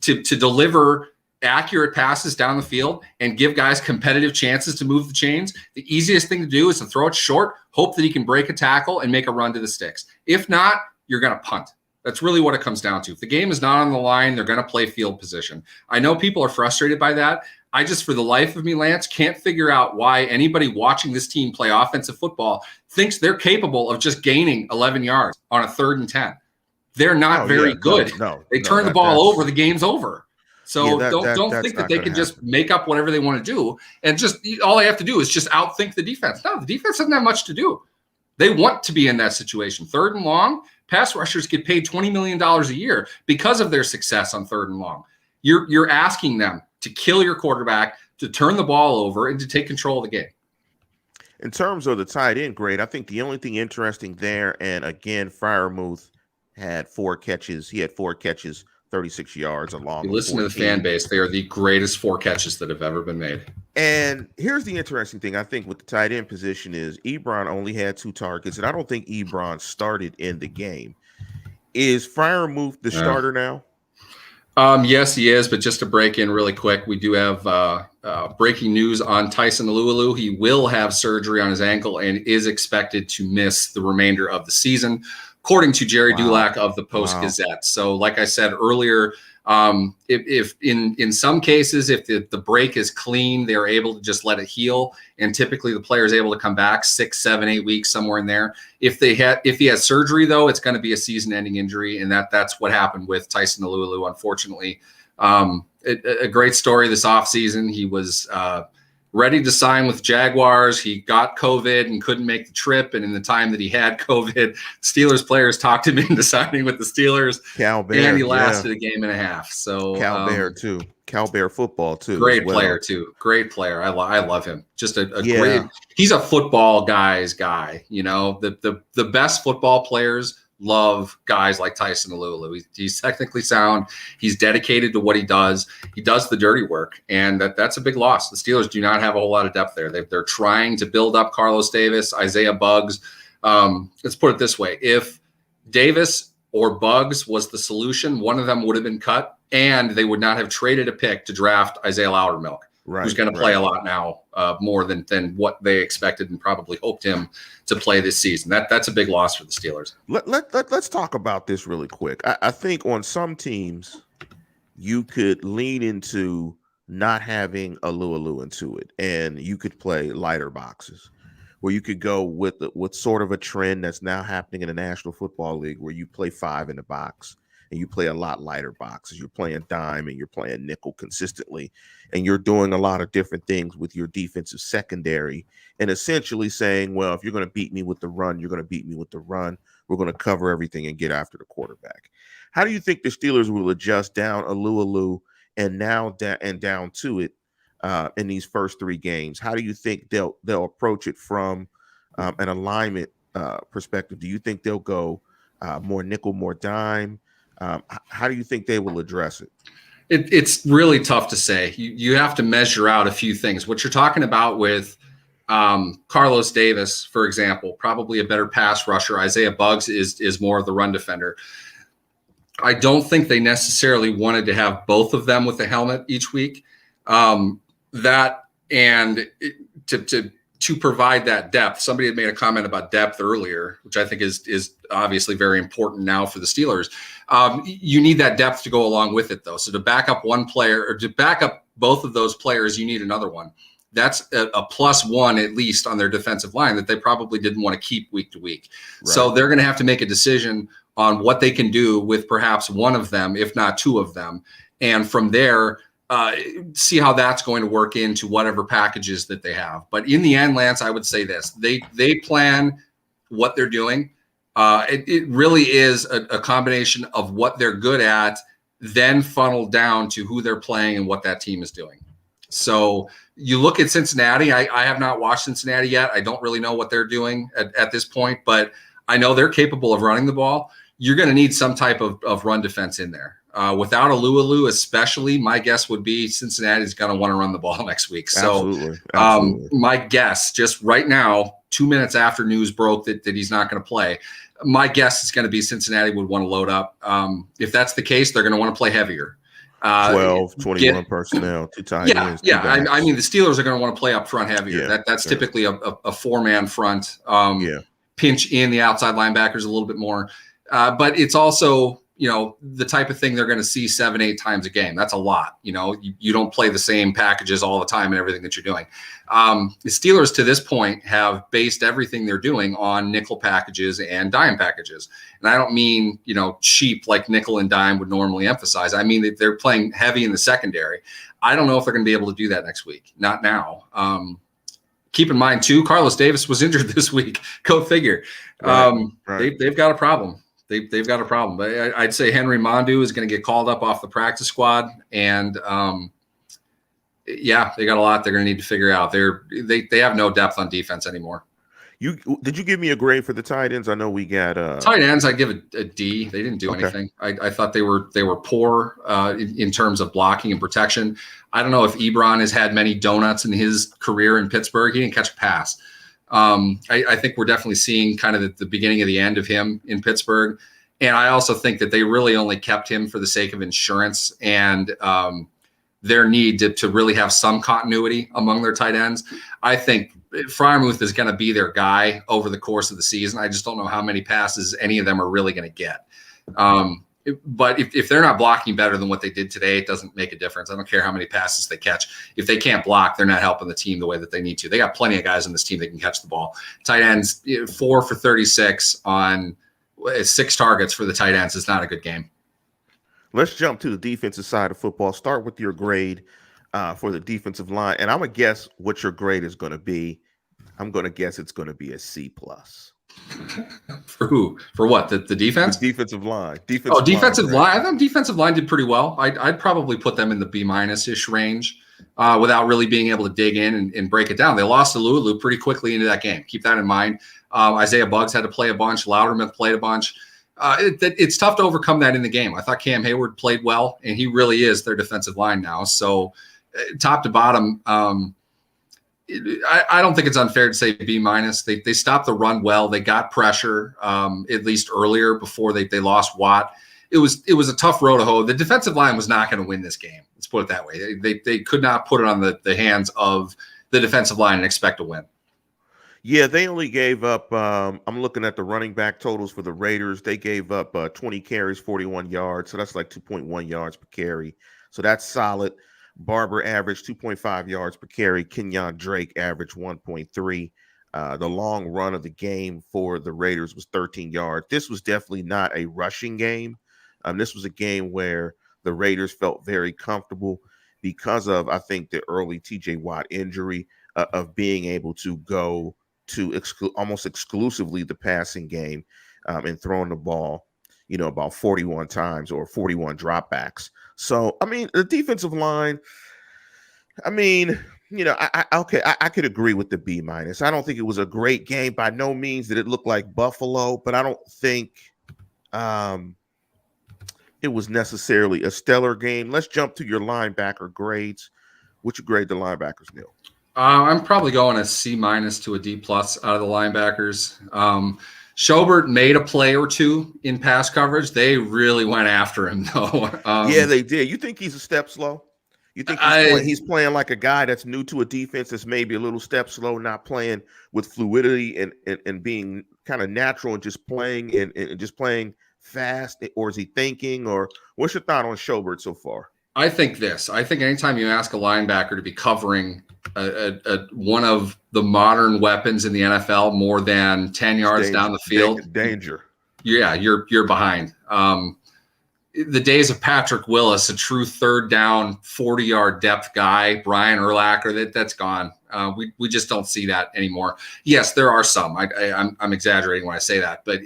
Speaker 2: to deliver accurate passes down the field and give guys competitive chances to move the chains. The easiest thing to do is to throw it short, hope that he can break a tackle and make a run to the sticks. If not, you're going to punt. That's really what it comes down to. If the game is not on the line, they're going to play field position. I know people are frustrated by that. I just, for the life of me, Lance, can't figure out why anybody watching this team play offensive football thinks they're capable of just gaining 11 yards on a 3rd and 10. They're not very good. They turn the ball over, the game's over. So don't
Speaker 1: that's
Speaker 2: think that
Speaker 1: not
Speaker 2: they
Speaker 1: going to
Speaker 2: can just
Speaker 1: happen.
Speaker 2: make up whatever they want to do and just all they have to do is just outthink the defense. No, the defense doesn't have much to do. They want to be in that situation. 3rd and long, pass rushers get paid $20 million a year because of their success on 3rd and long. You're asking them to kill your quarterback, to turn the ball over, and to take control of the game.
Speaker 1: In terms of the tight end grade, I think the only thing interesting there, and again, Freiermuth had 4 catches. He had 4 catches, 36 yards along.
Speaker 2: You listen to the fan base; they are the greatest 4 catches that have ever been made.
Speaker 1: And here's the interesting thing, I think, with the tight end position is Ebron only had 2 targets, and I don't think Ebron started in the game. Is Freiermuth the starter now?
Speaker 2: Yes, he is. But just to break in really quick, we do have breaking news on Tyson Alualu. He will have surgery on his ankle and is expected to miss the remainder of the season, according to Jerry Dulac of the Post-Gazette. So, like I said earlier, if in some cases, if the break is clean, they're able to just let it heal, and typically the player is able to come back 6, 7, 8 weeks, somewhere in there. If he has surgery, though, it's going to be a season-ending injury, and that's what happened with Tyson Alualu, unfortunately. A great story this offseason. He was ready to sign with Jaguars. He got COVID and couldn't make the trip. And in the time that he had COVID, Steelers players talked him into signing with the Steelers. And he lasted a game and a half. So
Speaker 1: Cal Bear too. Cal Bear football too.
Speaker 2: Great player too. Great player. I love him. Just a great. He's a football guy's guy. You know, the best football players love guys like Tyson Alualu. He's technically sound. He's dedicated to what he does. He does the dirty work, and that's a big loss. The Steelers do not have a whole lot of depth there. They're trying to build up Carlos Davis, Isaiah Buggs. Let's put it this way. If Davis or Buggs was the solution, one of them would have been cut, and they would not have traded a pick to draft Isaiah Loudermilk, who's going to play a lot now, more than what they expected and probably hoped him to play this season. That's a big loss for the Steelers.
Speaker 1: Let's talk about this really quick. I think on some teams you could lean into not having Alualu into it, and you could play lighter boxes, where you could go with sort of a trend that's now happening in the National Football League, where you play 5 in the box and you play a lot lighter boxes. You're playing dime and you're playing nickel consistently, and you're doing a lot of different things with your defensive secondary, and essentially saying, well, if you're going to beat me with the run, you're going to beat me with the run. We're going to cover everything and get after the quarterback. How do you think the Steelers will adjust down Alualu and down to it in these first 3 games? How do you think they'll approach it from an alignment perspective? Do you think they'll go more nickel, more dime? How do you think they will address it?
Speaker 2: It's really tough to say. You have to measure out a few things. What you're talking about with Carlos Davis, for example, probably a better pass rusher. Isaiah Buggs is more of the run defender. I don't think they necessarily wanted to have both of them with a helmet each week. To provide that depth. Somebody had made a comment about depth earlier, which I think is obviously very important now for the Steelers. You need that depth to go along with it, though. So to back up one player, or to back up both of those players, you need another one. That's a +1 at least on their defensive line that they probably didn't want to keep week to week. Right. So they're going to have to make a decision on what they can do with perhaps one of them, if not 2 of them. And from there, see how that's going to work into whatever packages that they have. But in the end, Lance, I would say this: they plan what they're doing. It really is a combination of what they're good at, then funneled down to who they're playing and what that team is doing. So you look at Cincinnati. I have not watched Cincinnati yet. I don't really know what they're doing at this point, but I know they're capable of running the ball. You're going to need some type of run defense in there. Without Alualu, especially, my guess would be Cincinnati's going to want to run the ball next week. So Absolutely. My guess, just right now, 2 minutes after news broke that he's not going to play, my guess is going to be Cincinnati would want to load up. If that's the case, they're going to want to play heavier.
Speaker 1: 21 personnel, 2 tight ends.
Speaker 2: Yeah. I mean, the Steelers are going to want to play up front heavier. That's typically a 4-man front. Pinch in the outside linebackers a little bit more. But it's also the type of thing they're going to see 7-8 times a game. That's a lot. You don't play the same packages all the time and everything that you're doing. The Steelers to this point have based everything they're doing on nickel packages and dime packages. And I don't mean, cheap like nickel and dime would normally emphasize. I mean that they're playing heavy in the secondary. I don't know if they're going to be able to do that next week. Not now. Keep in mind too, Carlos Davis was injured this week. Go figure. Right. They've got a problem. They've got a problem. But I'd say Henry Mondu is going to get called up off the practice squad, and they got a lot they're going to need to figure out. They have no depth on defense anymore.
Speaker 1: Did you give me a grade for the tight ends? I know we got
Speaker 2: tight ends. I'd give a D. They didn't do anything. I thought they were poor in terms of blocking and protection. I don't know if Abrams has had many donuts in his career in Pittsburgh. He didn't catch a pass. I think we're definitely seeing kind of the beginning of the end of him in Pittsburgh. And I also think that they really only kept him for the sake of insurance and their need to really have some continuity among their tight ends. I think Freiermuth is going to be their guy over the course of the season. I just don't know how many passes any of them are really going to get. But if they're not blocking better than what they did today, it doesn't make a difference. I don't care how many passes they catch. If they can't block, they're not helping the team the way that they need to. They got plenty of guys on this team that can catch the ball. Tight ends, 4 for 36 on 6 targets for the tight ends is not a good game.
Speaker 1: Let's jump to the defensive side of football. Start with your grade for the defensive line. And I'm going to guess what your grade is going to be. I'm going to guess it's going to be a C+.
Speaker 2: For who? For what? The defense?
Speaker 1: The defensive line.
Speaker 2: Defensive line. I thought defensive line did pretty well. I'd probably put them in the B-ish range without really being able to dig in and break it down. They lost to Lulu pretty quickly into that game. Keep that in mind. Isaiah Buggs had to play a bunch. Loudermilk played a bunch. It's tough to overcome that in the game. I thought Cam Hayward played well, and he really is their defensive line now. So top to bottom, I don't think it's unfair to say B-. They stopped the run well. They got pressure at least earlier before they lost Watt. It was a tough road to hoe. The defensive line was not going to win this game. Let's put it that way. They could not put it on the hands of the defensive line and expect to win.
Speaker 1: Yeah, they only gave up. I'm looking at the running back totals for the Raiders. They gave up 20 carries, 41 yards. So that's like 2.1 yards per carry. So that's solid. Barber averaged 2.5 yards per carry. Kenyon Drake averaged 1.3. The long run of the game for the Raiders was 13 yards. This was definitely not a rushing game. This was a game where the Raiders felt very comfortable because of, I think, the early TJ Watt injury of being able to go to almost exclusively the passing game and throwing the ball, about 41 times or 41 dropbacks. So, I mean, the defensive line, I could agree with the B-. I don't think it was a great game. By no means did it look like Buffalo, but I don't think it was necessarily a stellar game. Let's jump to your linebacker grades. What you grade the linebackers, Neil?
Speaker 2: I'm probably going a C- to a D+ out of the linebackers. Schobert made a play or two in pass coverage. They really went after him, though.
Speaker 1: Yeah, they did. You think he's a step slow? You think he's playing like a guy that's new to a defense that's maybe a little step slow, not playing with fluidity and being kind of natural and just playing and just playing fast? Or is he thinking? Or what's your thought on Schobert so far?
Speaker 2: I think anytime you ask a linebacker to be covering one of the modern weapons in the NFL more than 10 yards down the field,
Speaker 1: danger.
Speaker 2: Yeah, you're behind. The days of Patrick Willis, a true third down, 40-yard depth guy, Brian Urlacher, that's gone. We just don't see that anymore. Yes, there are some. I'm exaggerating when I say that, but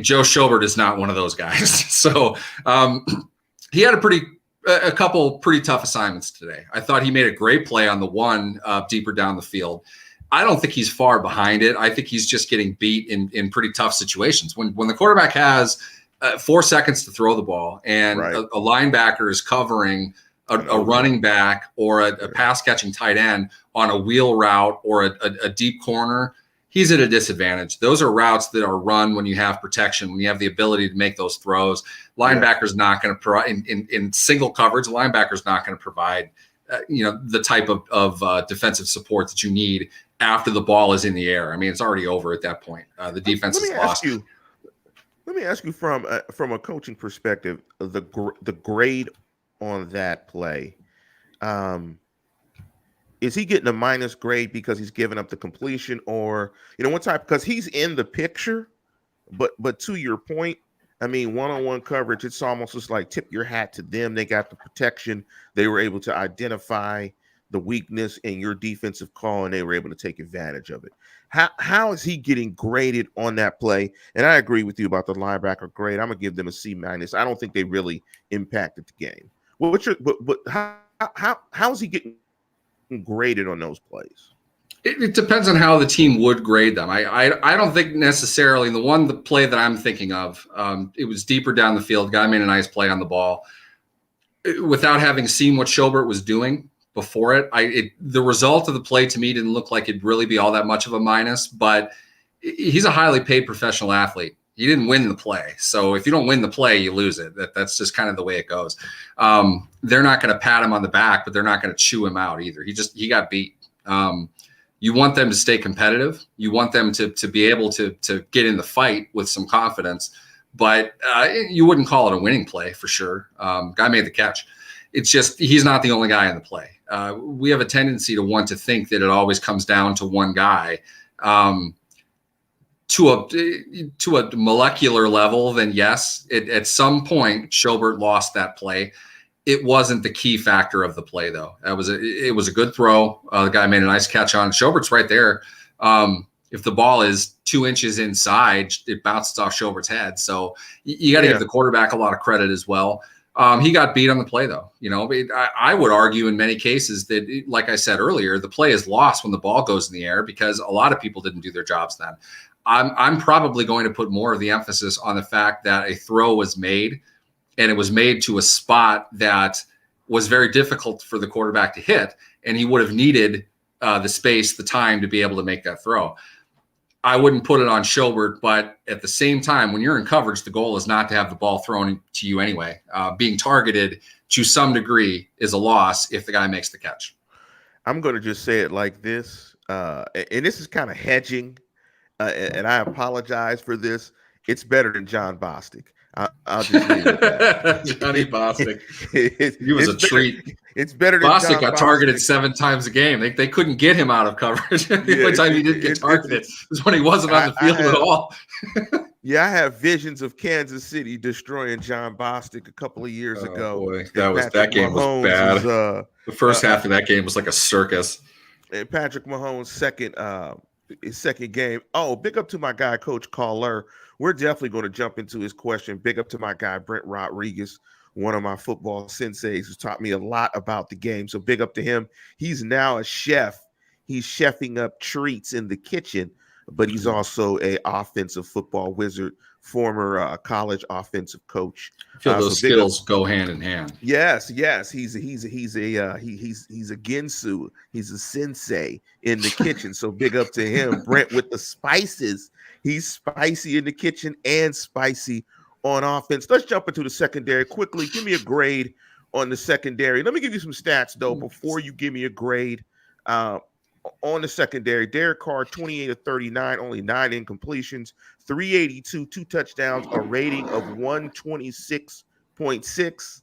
Speaker 2: Joe Schobert is not one of those guys. So he had a couple pretty tough assignments today. I thought he made a great play on the one deeper down the field. I don't think he's far behind it. I think he's just getting beat in pretty tough situations. When the quarterback has 4 seconds to throw the ball and a linebacker is covering a running back or a pass catching tight end on a wheel route or a deep corner, he's at a disadvantage. Those are routes that are run when you have protection, when you have the ability to make those throws. Linebacker's not going to provide in single coverage. A linebacker's not going to provide, the type of defensive support that you need after the ball is in the air. I mean, it's already over at that point. The defense is lost.
Speaker 1: Let me ask you from a coaching perspective, the grade on that play. Um, is he getting a minus grade because he's giving up the completion, or what type? Because he's in the picture, but to your point, I mean, one-on-one coverage, it's almost just like tip your hat to them. They got the protection. They were able to identify the weakness in your defensive call, and they were able to take advantage of it. How is he getting graded on that play? And I agree with you about the linebacker grade. I'm gonna give them a C minus. I don't think they really impacted the game. Well, but how is he getting graded on those plays?
Speaker 2: It depends on how the team would grade them. I don't think necessarily the play that I'm thinking of, it was deeper down the field. Guy made a nice play on the ball. Without having seen what Schobert was doing before the result of the play to me didn't look like it'd really be all that much of a minus, but he's a highly paid professional athlete. He didn't win the play. So if you don't win the play, you lose it. That's just kind of the way it goes. They're not going to pat him on the back, but they're not going to chew him out either. He got beat. You want them to stay competitive. You want them to be able to get in the fight with some confidence, but you wouldn't call it a winning play for sure. Guy made the catch. It's just he's not the only guy in the play. We have a tendency to want to think that it always comes down to one guy. To a molecular level, then yes, at some point Schobert lost that play. It wasn't the key factor of the play, though. It was a good throw. The guy made a nice catch on. Schobert's right there. If the ball is 2 inches inside, it bounces off Schobert's head. So you got to give the quarterback a lot of credit as well. He got beat on the play, though. I would argue in many cases that, like I said earlier, the play is lost when the ball goes in the air because a lot of people didn't do their jobs then. I'm probably going to put more of the emphasis on the fact that a throw was made, and it was made to a spot that was very difficult for the quarterback to hit, and he would have needed the space, the time to be able to make that throw. I wouldn't put it on Schobert, but at the same time, when you're in coverage, the goal is not to have the ball thrown to you anyway. Being targeted to some degree is a loss if the guy makes the catch.
Speaker 1: I'm going to just say it like this, and this is kind of hedging, and I apologize for this. It's better than John Bostic. I'll just leave it at that.
Speaker 2: Johnny Bostic. He was a treat.
Speaker 1: It's better than
Speaker 2: Bostic
Speaker 1: John
Speaker 2: got targeted 7 times a game. They couldn't get him out of coverage. The only time he didn't get targeted was when he wasn't on the field at all.
Speaker 1: Yeah, I have visions of Kansas City destroying John Bostic a couple of years ago.
Speaker 2: Boy, that game was bad. The first half of that game was like a circus.
Speaker 1: And Patrick Mahomes' second game. Oh, big up to my guy, Coach Caller. We're definitely going to jump into his question. Big up to my guy, Brent Rodriguez, one of my football senseis who's taught me a lot about the game. So big up to him. He's now a chef. He's chefing up treats in the kitchen, but he's also a offensive football wizard, former college offensive coach.
Speaker 2: I feel those skills go hand in hand.
Speaker 1: Yes. He's a Ginsu. He's a sensei in the kitchen. So big up to him. Brent with the spices. He's spicy in the kitchen and spicy on offense. Let's jump into the secondary quickly. Give me a grade on the secondary. Let me give you some stats, though, before you give me a grade on the secondary. Derek Carr, 28 of 39, only 9 incompletions, 382, 2 touchdowns, a rating of 126.6.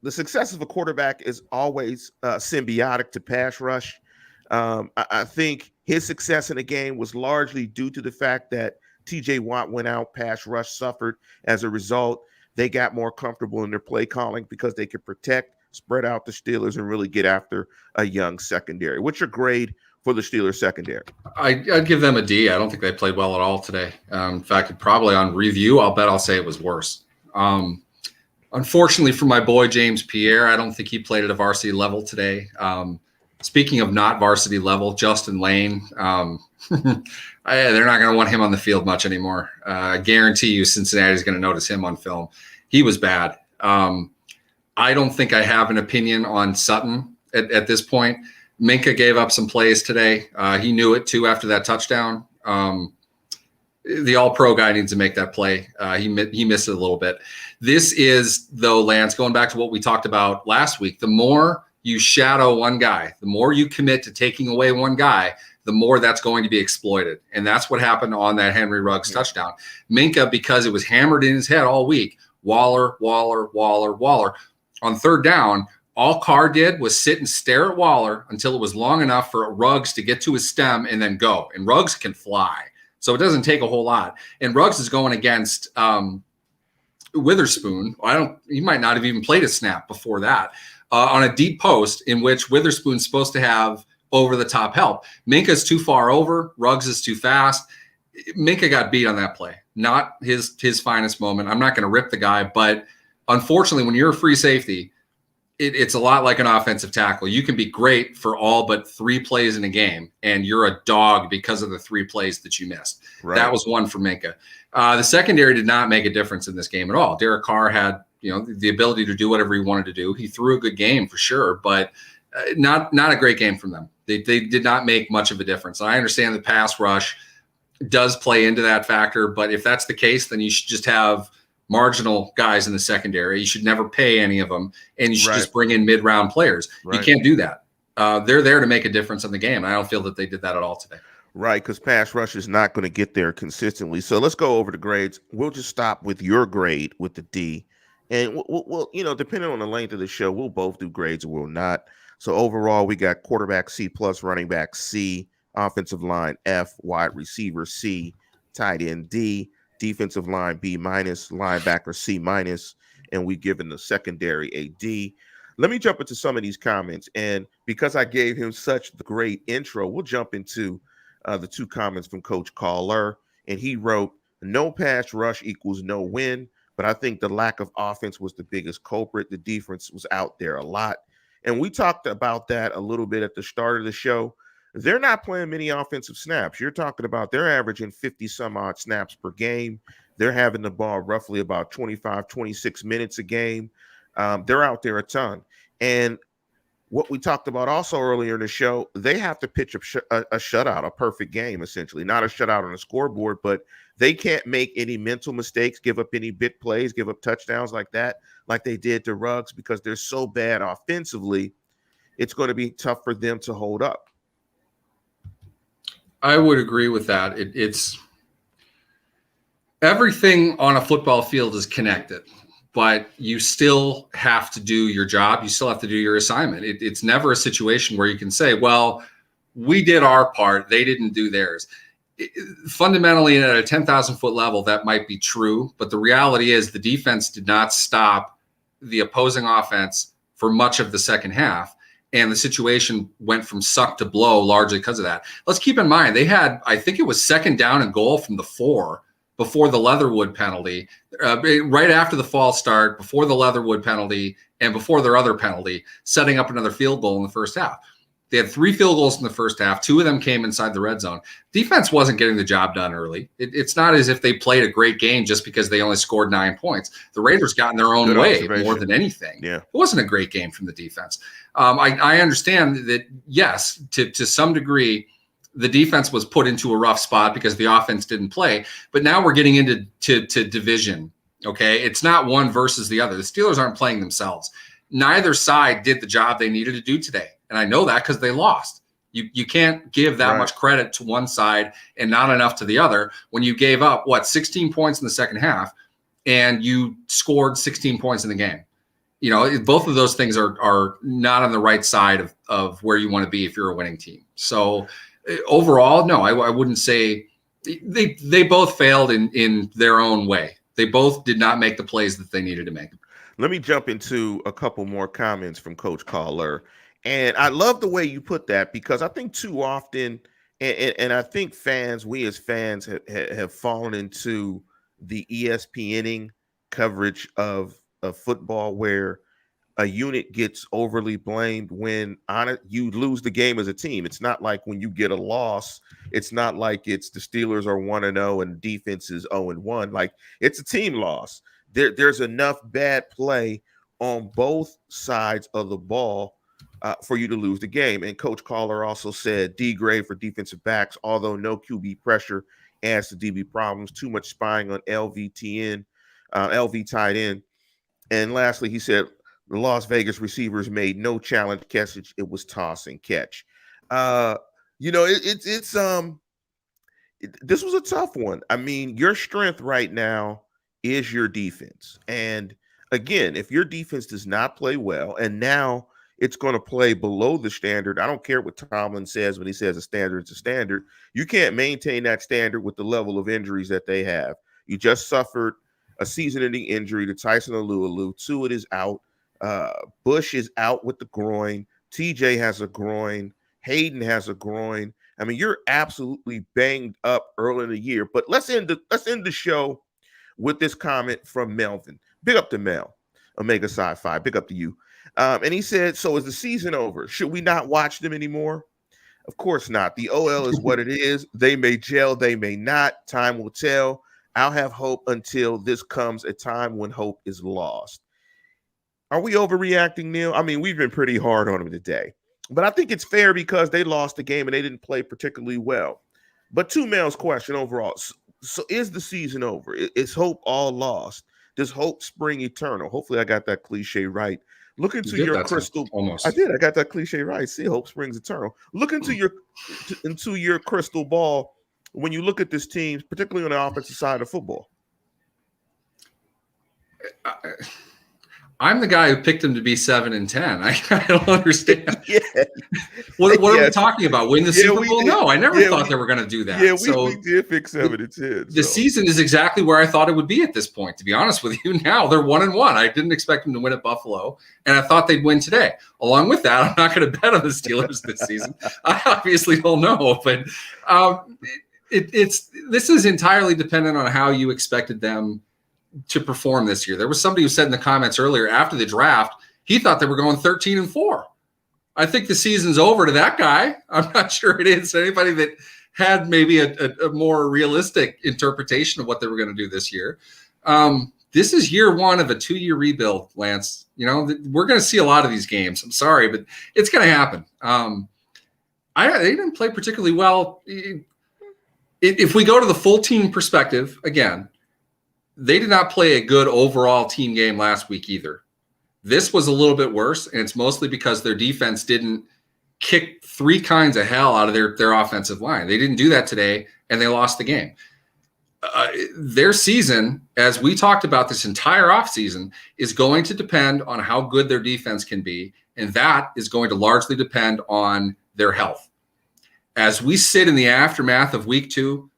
Speaker 1: The success of a quarterback is always symbiotic to pass rush. I think his success in the game was largely due to the fact that TJ Watt went out, pass rush suffered. As a result, they got more comfortable in their play calling because they could protect, spread out the Steelers, and really get after a young secondary. What's your grade for the Steelers secondary?
Speaker 2: I'd give them a D. I don't think they played well at all today. In fact, probably on review, I'll say it was worse. Unfortunately for my boy, James Pierre, I don't think he played at a varsity level today. Speaking of not varsity level, Justin Lane, they're not going to want him on the field much anymore. I guarantee you Cincinnati's going to notice him on film. He was bad. I don't think I have an opinion on Sutton at this point. Minka gave up some plays today. He knew it, too, after that touchdown. The all-pro guy needs to make that play. He missed it a little bit. This is, though, Lance, going back to what we talked about last week, the more you shadow one guy, the more you commit to taking away one guy, the more that's going to be exploited. And that's what happened on that Henry Ruggs touchdown. Minkah, because it was hammered in his head all week, Waller. On third down, all Carr did was sit and stare at Waller until it was long enough for Ruggs to get to his stem and then go. And Ruggs can fly. So it doesn't take a whole lot. And Ruggs is going against Witherspoon. He might not have even played a snap before that on a deep post in which Witherspoon's supposed to have over the top help. Minkah's too far over. Ruggs is too fast. Minkah got beat on that play. Not his finest moment. I'm not going to rip the guy, but unfortunately, when you're a free safety, it's a lot like an offensive tackle. You can be great for all but 3 plays in a game, and you're a dog because of the 3 plays that you missed. Right. That was one for Minkah. The secondary did not make a difference in this game at all. Derek Carr had, the ability to do whatever he wanted to do. He threw a good game for sure, but not a great game from them. They did not make much of a difference. I understand the pass rush does play into that factor, but if that's the case, then you should just have marginal guys in the secondary. You should never pay any of them, and you should just bring in mid-round players. You can't do that. They're there to make a difference in the game. I don't feel that they did that at all today.
Speaker 1: Right, because pass rush is not going to get there consistently. So let's go over the grades. We'll just stop with your grade with the D. And we'll depending on the length of the show, we'll both do grades or we'll not. So overall, we got quarterback C+, running back C, offensive line F, wide receiver C, tight end D, defensive line B-, linebacker C-, and we given the secondary a D. Let me jump into some of these comments. And because I gave him such the great intro, we'll jump into the 2 comments from Coach Caller. And he wrote, no pass rush equals no win, but I think the lack of offense was the biggest culprit. The defense was out there a lot. And we talked about that a little bit at the start of the show. They're not playing many offensive snaps. You're talking about they're averaging 50 some odd snaps per game. They're having the ball roughly about 25, 26 minutes a game. They're out there a ton. And what we talked about also earlier in the show, they have to pitch a shutout, a perfect game, essentially. Not a shutout on the scoreboard, but they can't make any mental mistakes, give up any big plays, give up touchdowns like that, like they did to Ruggs, because they're so bad offensively. It's going to be tough for them to hold up.
Speaker 2: I would agree with that. It's everything on a football field is connected, but you still have to do your job. You still have to do your assignment. It's never a situation where you can say, well, we did our part, they didn't do theirs. Fundamentally, at a 10,000-foot level, that might be true, but the reality is the defense did not stop the opposing offense for much of the second half. And the situation went from suck to blow largely because of that. Let's keep in mind, they had, I think it was 2nd down and goal from the 4 before the Leatherwood penalty, right after the false start, before the Leatherwood penalty, and before their other penalty, setting up another field goal in the first half. They had 3 field goals in the first half. 2 of them came inside the red zone. Defense wasn't getting the job done early. It's not as if they played a great game just because they only scored 9 points. The Raiders got in their own way more than anything. Yeah. It wasn't a great game from the defense. I understand that, yes, to some degree, the defense was put into a rough spot because the offense didn't play. But now we're getting into division, okay? It's not one versus the other. The Steelers aren't playing themselves. Neither side did the job they needed to do today. And I know that because they lost. You can't give that much credit to one side and not enough to the other when you gave up, 16 points in the second half and you scored 16 points in the game. Both of those things are not on the right side of where you want to be if you're a winning team. So overall, no, I wouldn't say they both failed in their own way. They both did not make the plays that they needed to make.
Speaker 1: Let me jump into a couple more comments from Coach Caller. And I love the way you put that, because I think too often, and I think we as fans have fallen into the ESPNing coverage of football where a unit gets overly blamed when you lose the game as a team. It's not like when you get a loss, it's not like it's the Steelers are 1-0 and defense is 0-1. Like, it's a team loss. There's enough bad play on both sides of the ball for you to lose the game. And Coach Caller also said D grade for defensive backs, although no QB pressure adds to DB problems. Too much spying on LV tight end. And lastly, he said the Las Vegas receivers made no challenge catch. It was toss and catch. You know, this was a tough one. I mean, your strength right now is your defense. And again, if your defense does not play well, and now it's going to play below the standard, I don't care what Tomlin says when he says a standard's a standard. You can't maintain that standard with the level of injuries that they have. You just suffered a season-ending injury to Tyson Alualu. Tuitt is out. Bush is out with the groin. TJ has a groin. Hayden has a groin. I mean, you're absolutely banged up early in the year. But let's end the show with this comment from Melvin. Big up to Mel, Omega Sci-Fi. Big up to you. And he said, "So is the season over? Should we not watch them anymore?" Of course not. The OL is what it is. They may gel, they may not. Time will tell. I'll have hope until this comes a time when hope is lost. Are we overreacting, Neil? I mean, we've been pretty hard on them today. But I think it's fair because they lost the game and they didn't play particularly well. But to Mel's question overall, so is the season over? Is hope all lost? Does hope spring eternal? Hopefully I got that cliche right. Look into your crystal.
Speaker 2: Almost.
Speaker 1: I did. I got that cliche right. See, hope springs eternal. Look into your crystal ball when you look at this team, particularly on the offensive side of football.
Speaker 2: I'm the guy who picked them to be 7-10. I don't understand.
Speaker 1: Yeah.
Speaker 2: What are we talking about? Win the Super Bowl? No, I never thought they were going to do that.
Speaker 1: Yeah, we did pick 7-10.
Speaker 2: The season is exactly where I thought it would be at this point. To be honest with you, now they're 1-1. I didn't expect them to win at Buffalo, and I thought they'd win today. Along with that, I'm not going to bet on the Steelers this season. I obviously don't know, but this is entirely dependent on how you expected them to perform this year. There was somebody who said in the comments earlier after the draft, he thought they were going 13-4. I think the season's over to that guy. I'm not sure it is to anybody that had maybe a more realistic interpretation of what they were going to do this year. This is year one of a 2-year rebuild, Lance. You know, we're going to see a lot of these games. I'm sorry, but it's going to happen. They didn't play particularly well. If we go to the full team perspective, again, they did not play a good overall team game last week either. This was a little bit worse, and it's mostly because their defense didn't kick 3 kinds of hell out of their offensive line. They didn't do that today, and they lost the game. Their season, as we talked about this entire offseason, is going to depend on how good their defense can be, and that is going to largely depend on their health. As we sit in the aftermath of week 2,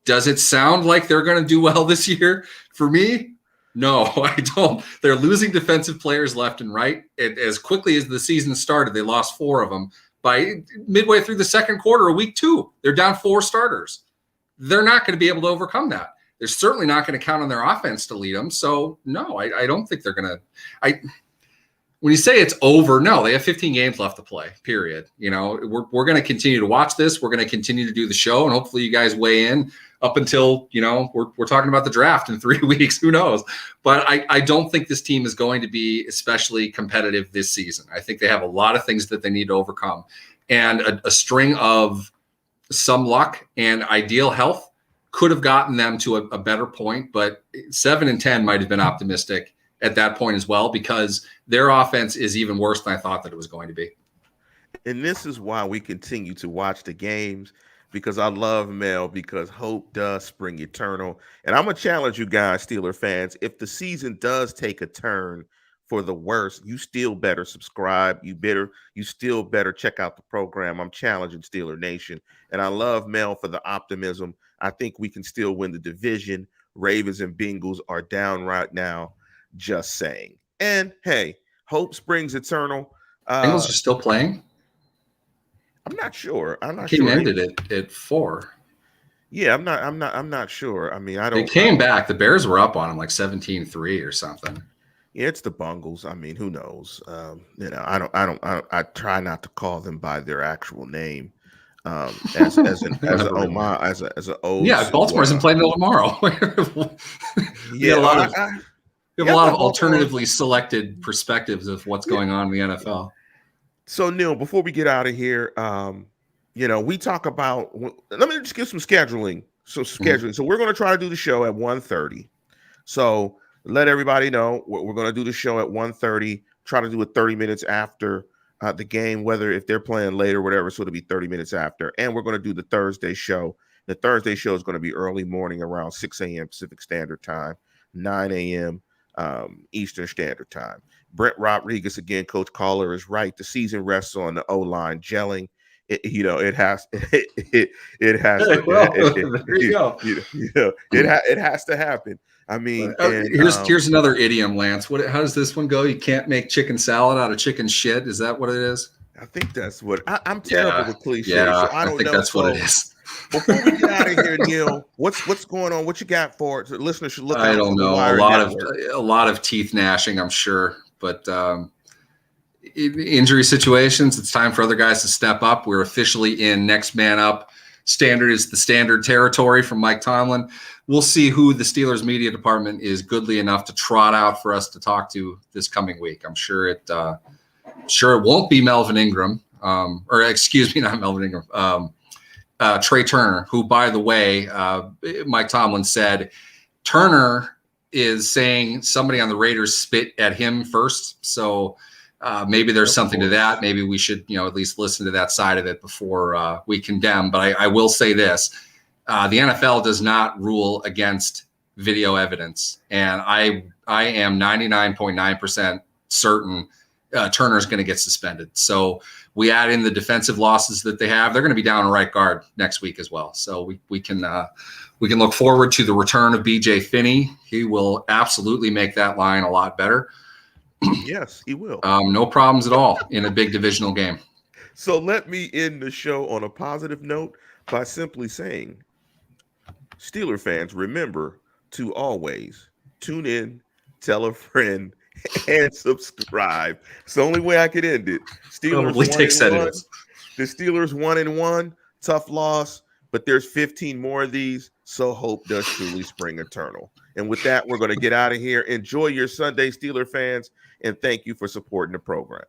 Speaker 2: does it sound like they're going to do well this year? For me, no, I don't. They're losing defensive players left and right. As quickly as the season started, they lost 4 of them. By midway through the second quarter of week 2, they're down 4 starters. They're not going to be able to overcome that. They're certainly not going to count on their offense to lead them. So, no, I don't think they're going to. When you say it's over, no, they have 15 games left to play, period. You know, we're going to continue to watch this. We're going to continue to do the show, and hopefully you guys weigh in up until, you know, we're talking about the draft in 3 weeks. Who knows? But I don't think this team is going to be especially competitive this season. I think they have a lot of things that they need to overcome. And a string of some luck and ideal health could have gotten them to a better point. But 7-10 might have been optimistic at that point as well, because their offense is even worse than I thought that it was going to be.
Speaker 1: And this is why we continue to watch the games, because I love Mel, because hope does spring eternal. And I'm going to challenge you guys, Steeler fans, if the season does take a turn for the worse, you still better subscribe. You still better check out the program. I'm challenging Steeler Nation. And I love Mel for the optimism. I think we can still win the division. Ravens and Bengals are down right now. Just saying. And hey, hope springs eternal.
Speaker 2: Bengals are still playing?
Speaker 1: I'm not sure.
Speaker 2: Game ended at 4.
Speaker 1: Yeah, I'm not sure. I mean,
Speaker 2: They came back. The Bears were up on them like 17-3 or something.
Speaker 1: Yeah, it's the Bungles. I mean, who knows? You know, I try not to call them by their actual name. As an old.
Speaker 2: Yeah, Baltimore's in play until tomorrow.
Speaker 1: Yeah,
Speaker 2: we have a lot of alternatively selected perspectives of what's going on in the NFL.
Speaker 1: So, Neil, before we get out of here, you know, we talk about. Let me just give some scheduling. So we're going to try to do the show at 1:30. So let everybody know we're going to do the show at 1:30. Try to do it 30 minutes after the game, whether if they're playing late or whatever, so it'll be 30 minutes after. And we're going to do the Thursday show. The Thursday show is going to be early morning around 6 a.m. Pacific Standard Time, 9 a.m. Eastern Standard Time. Brent Rodriguez, again, Coach Caller is right. The season rests on the O-line gelling. It has it has to,
Speaker 2: Well, there you go.
Speaker 1: It has to happen. I mean,
Speaker 2: here's another idiom, Lance. How does this one go? You can't make chicken salad out of chicken shit. Is that what it is?
Speaker 1: I think that's what I'm terrible with cliches.
Speaker 2: Yeah,
Speaker 1: so I don't
Speaker 2: think
Speaker 1: know.
Speaker 2: That's what it is.
Speaker 1: Before we get out of here, Neil, what's going on? What you got for it? So listeners should look.
Speaker 2: I don't know.
Speaker 1: A
Speaker 2: lot of teeth gnashing, I'm sure, but injury situations. It's time for other guys to step up. We're officially in next man up. Standard is the standard territory from Mike Tomlin. We'll see who the Steelers media department is goodly enough to trot out for us to talk to this coming week. I'm sure it won't be Melvin Ingram, or excuse me, not Melvin Ingram. Trey Turner, who, by the way, Mike Tomlin said Turner is saying somebody on the Raiders spit at him first. So maybe there's something to that. Maybe we should, at least listen to that side of it before we condemn. But I will say this. The NFL does not rule against video evidence. And I am 99.9% certain Turner's going to get suspended. So we add in the defensive losses that they have. They're going to be down a right guard next week as well. So we can look forward to the return of BJ Finney. He will absolutely make that line a lot better.
Speaker 1: Yes, he will.
Speaker 2: No problems at all in a big divisional game.
Speaker 1: So let me end the show on a positive note by simply saying, Steeler fans, remember to always tune in, tell a friend, and subscribe. It's the only way I could end it. Steelers
Speaker 2: probably takes that.
Speaker 1: The Steelers 1-1, tough loss, but there's 15 more of these, so hope does truly spring eternal. And with that, we're going to get out of here. Enjoy your Sunday, Steeler fans, and thank you for supporting the program.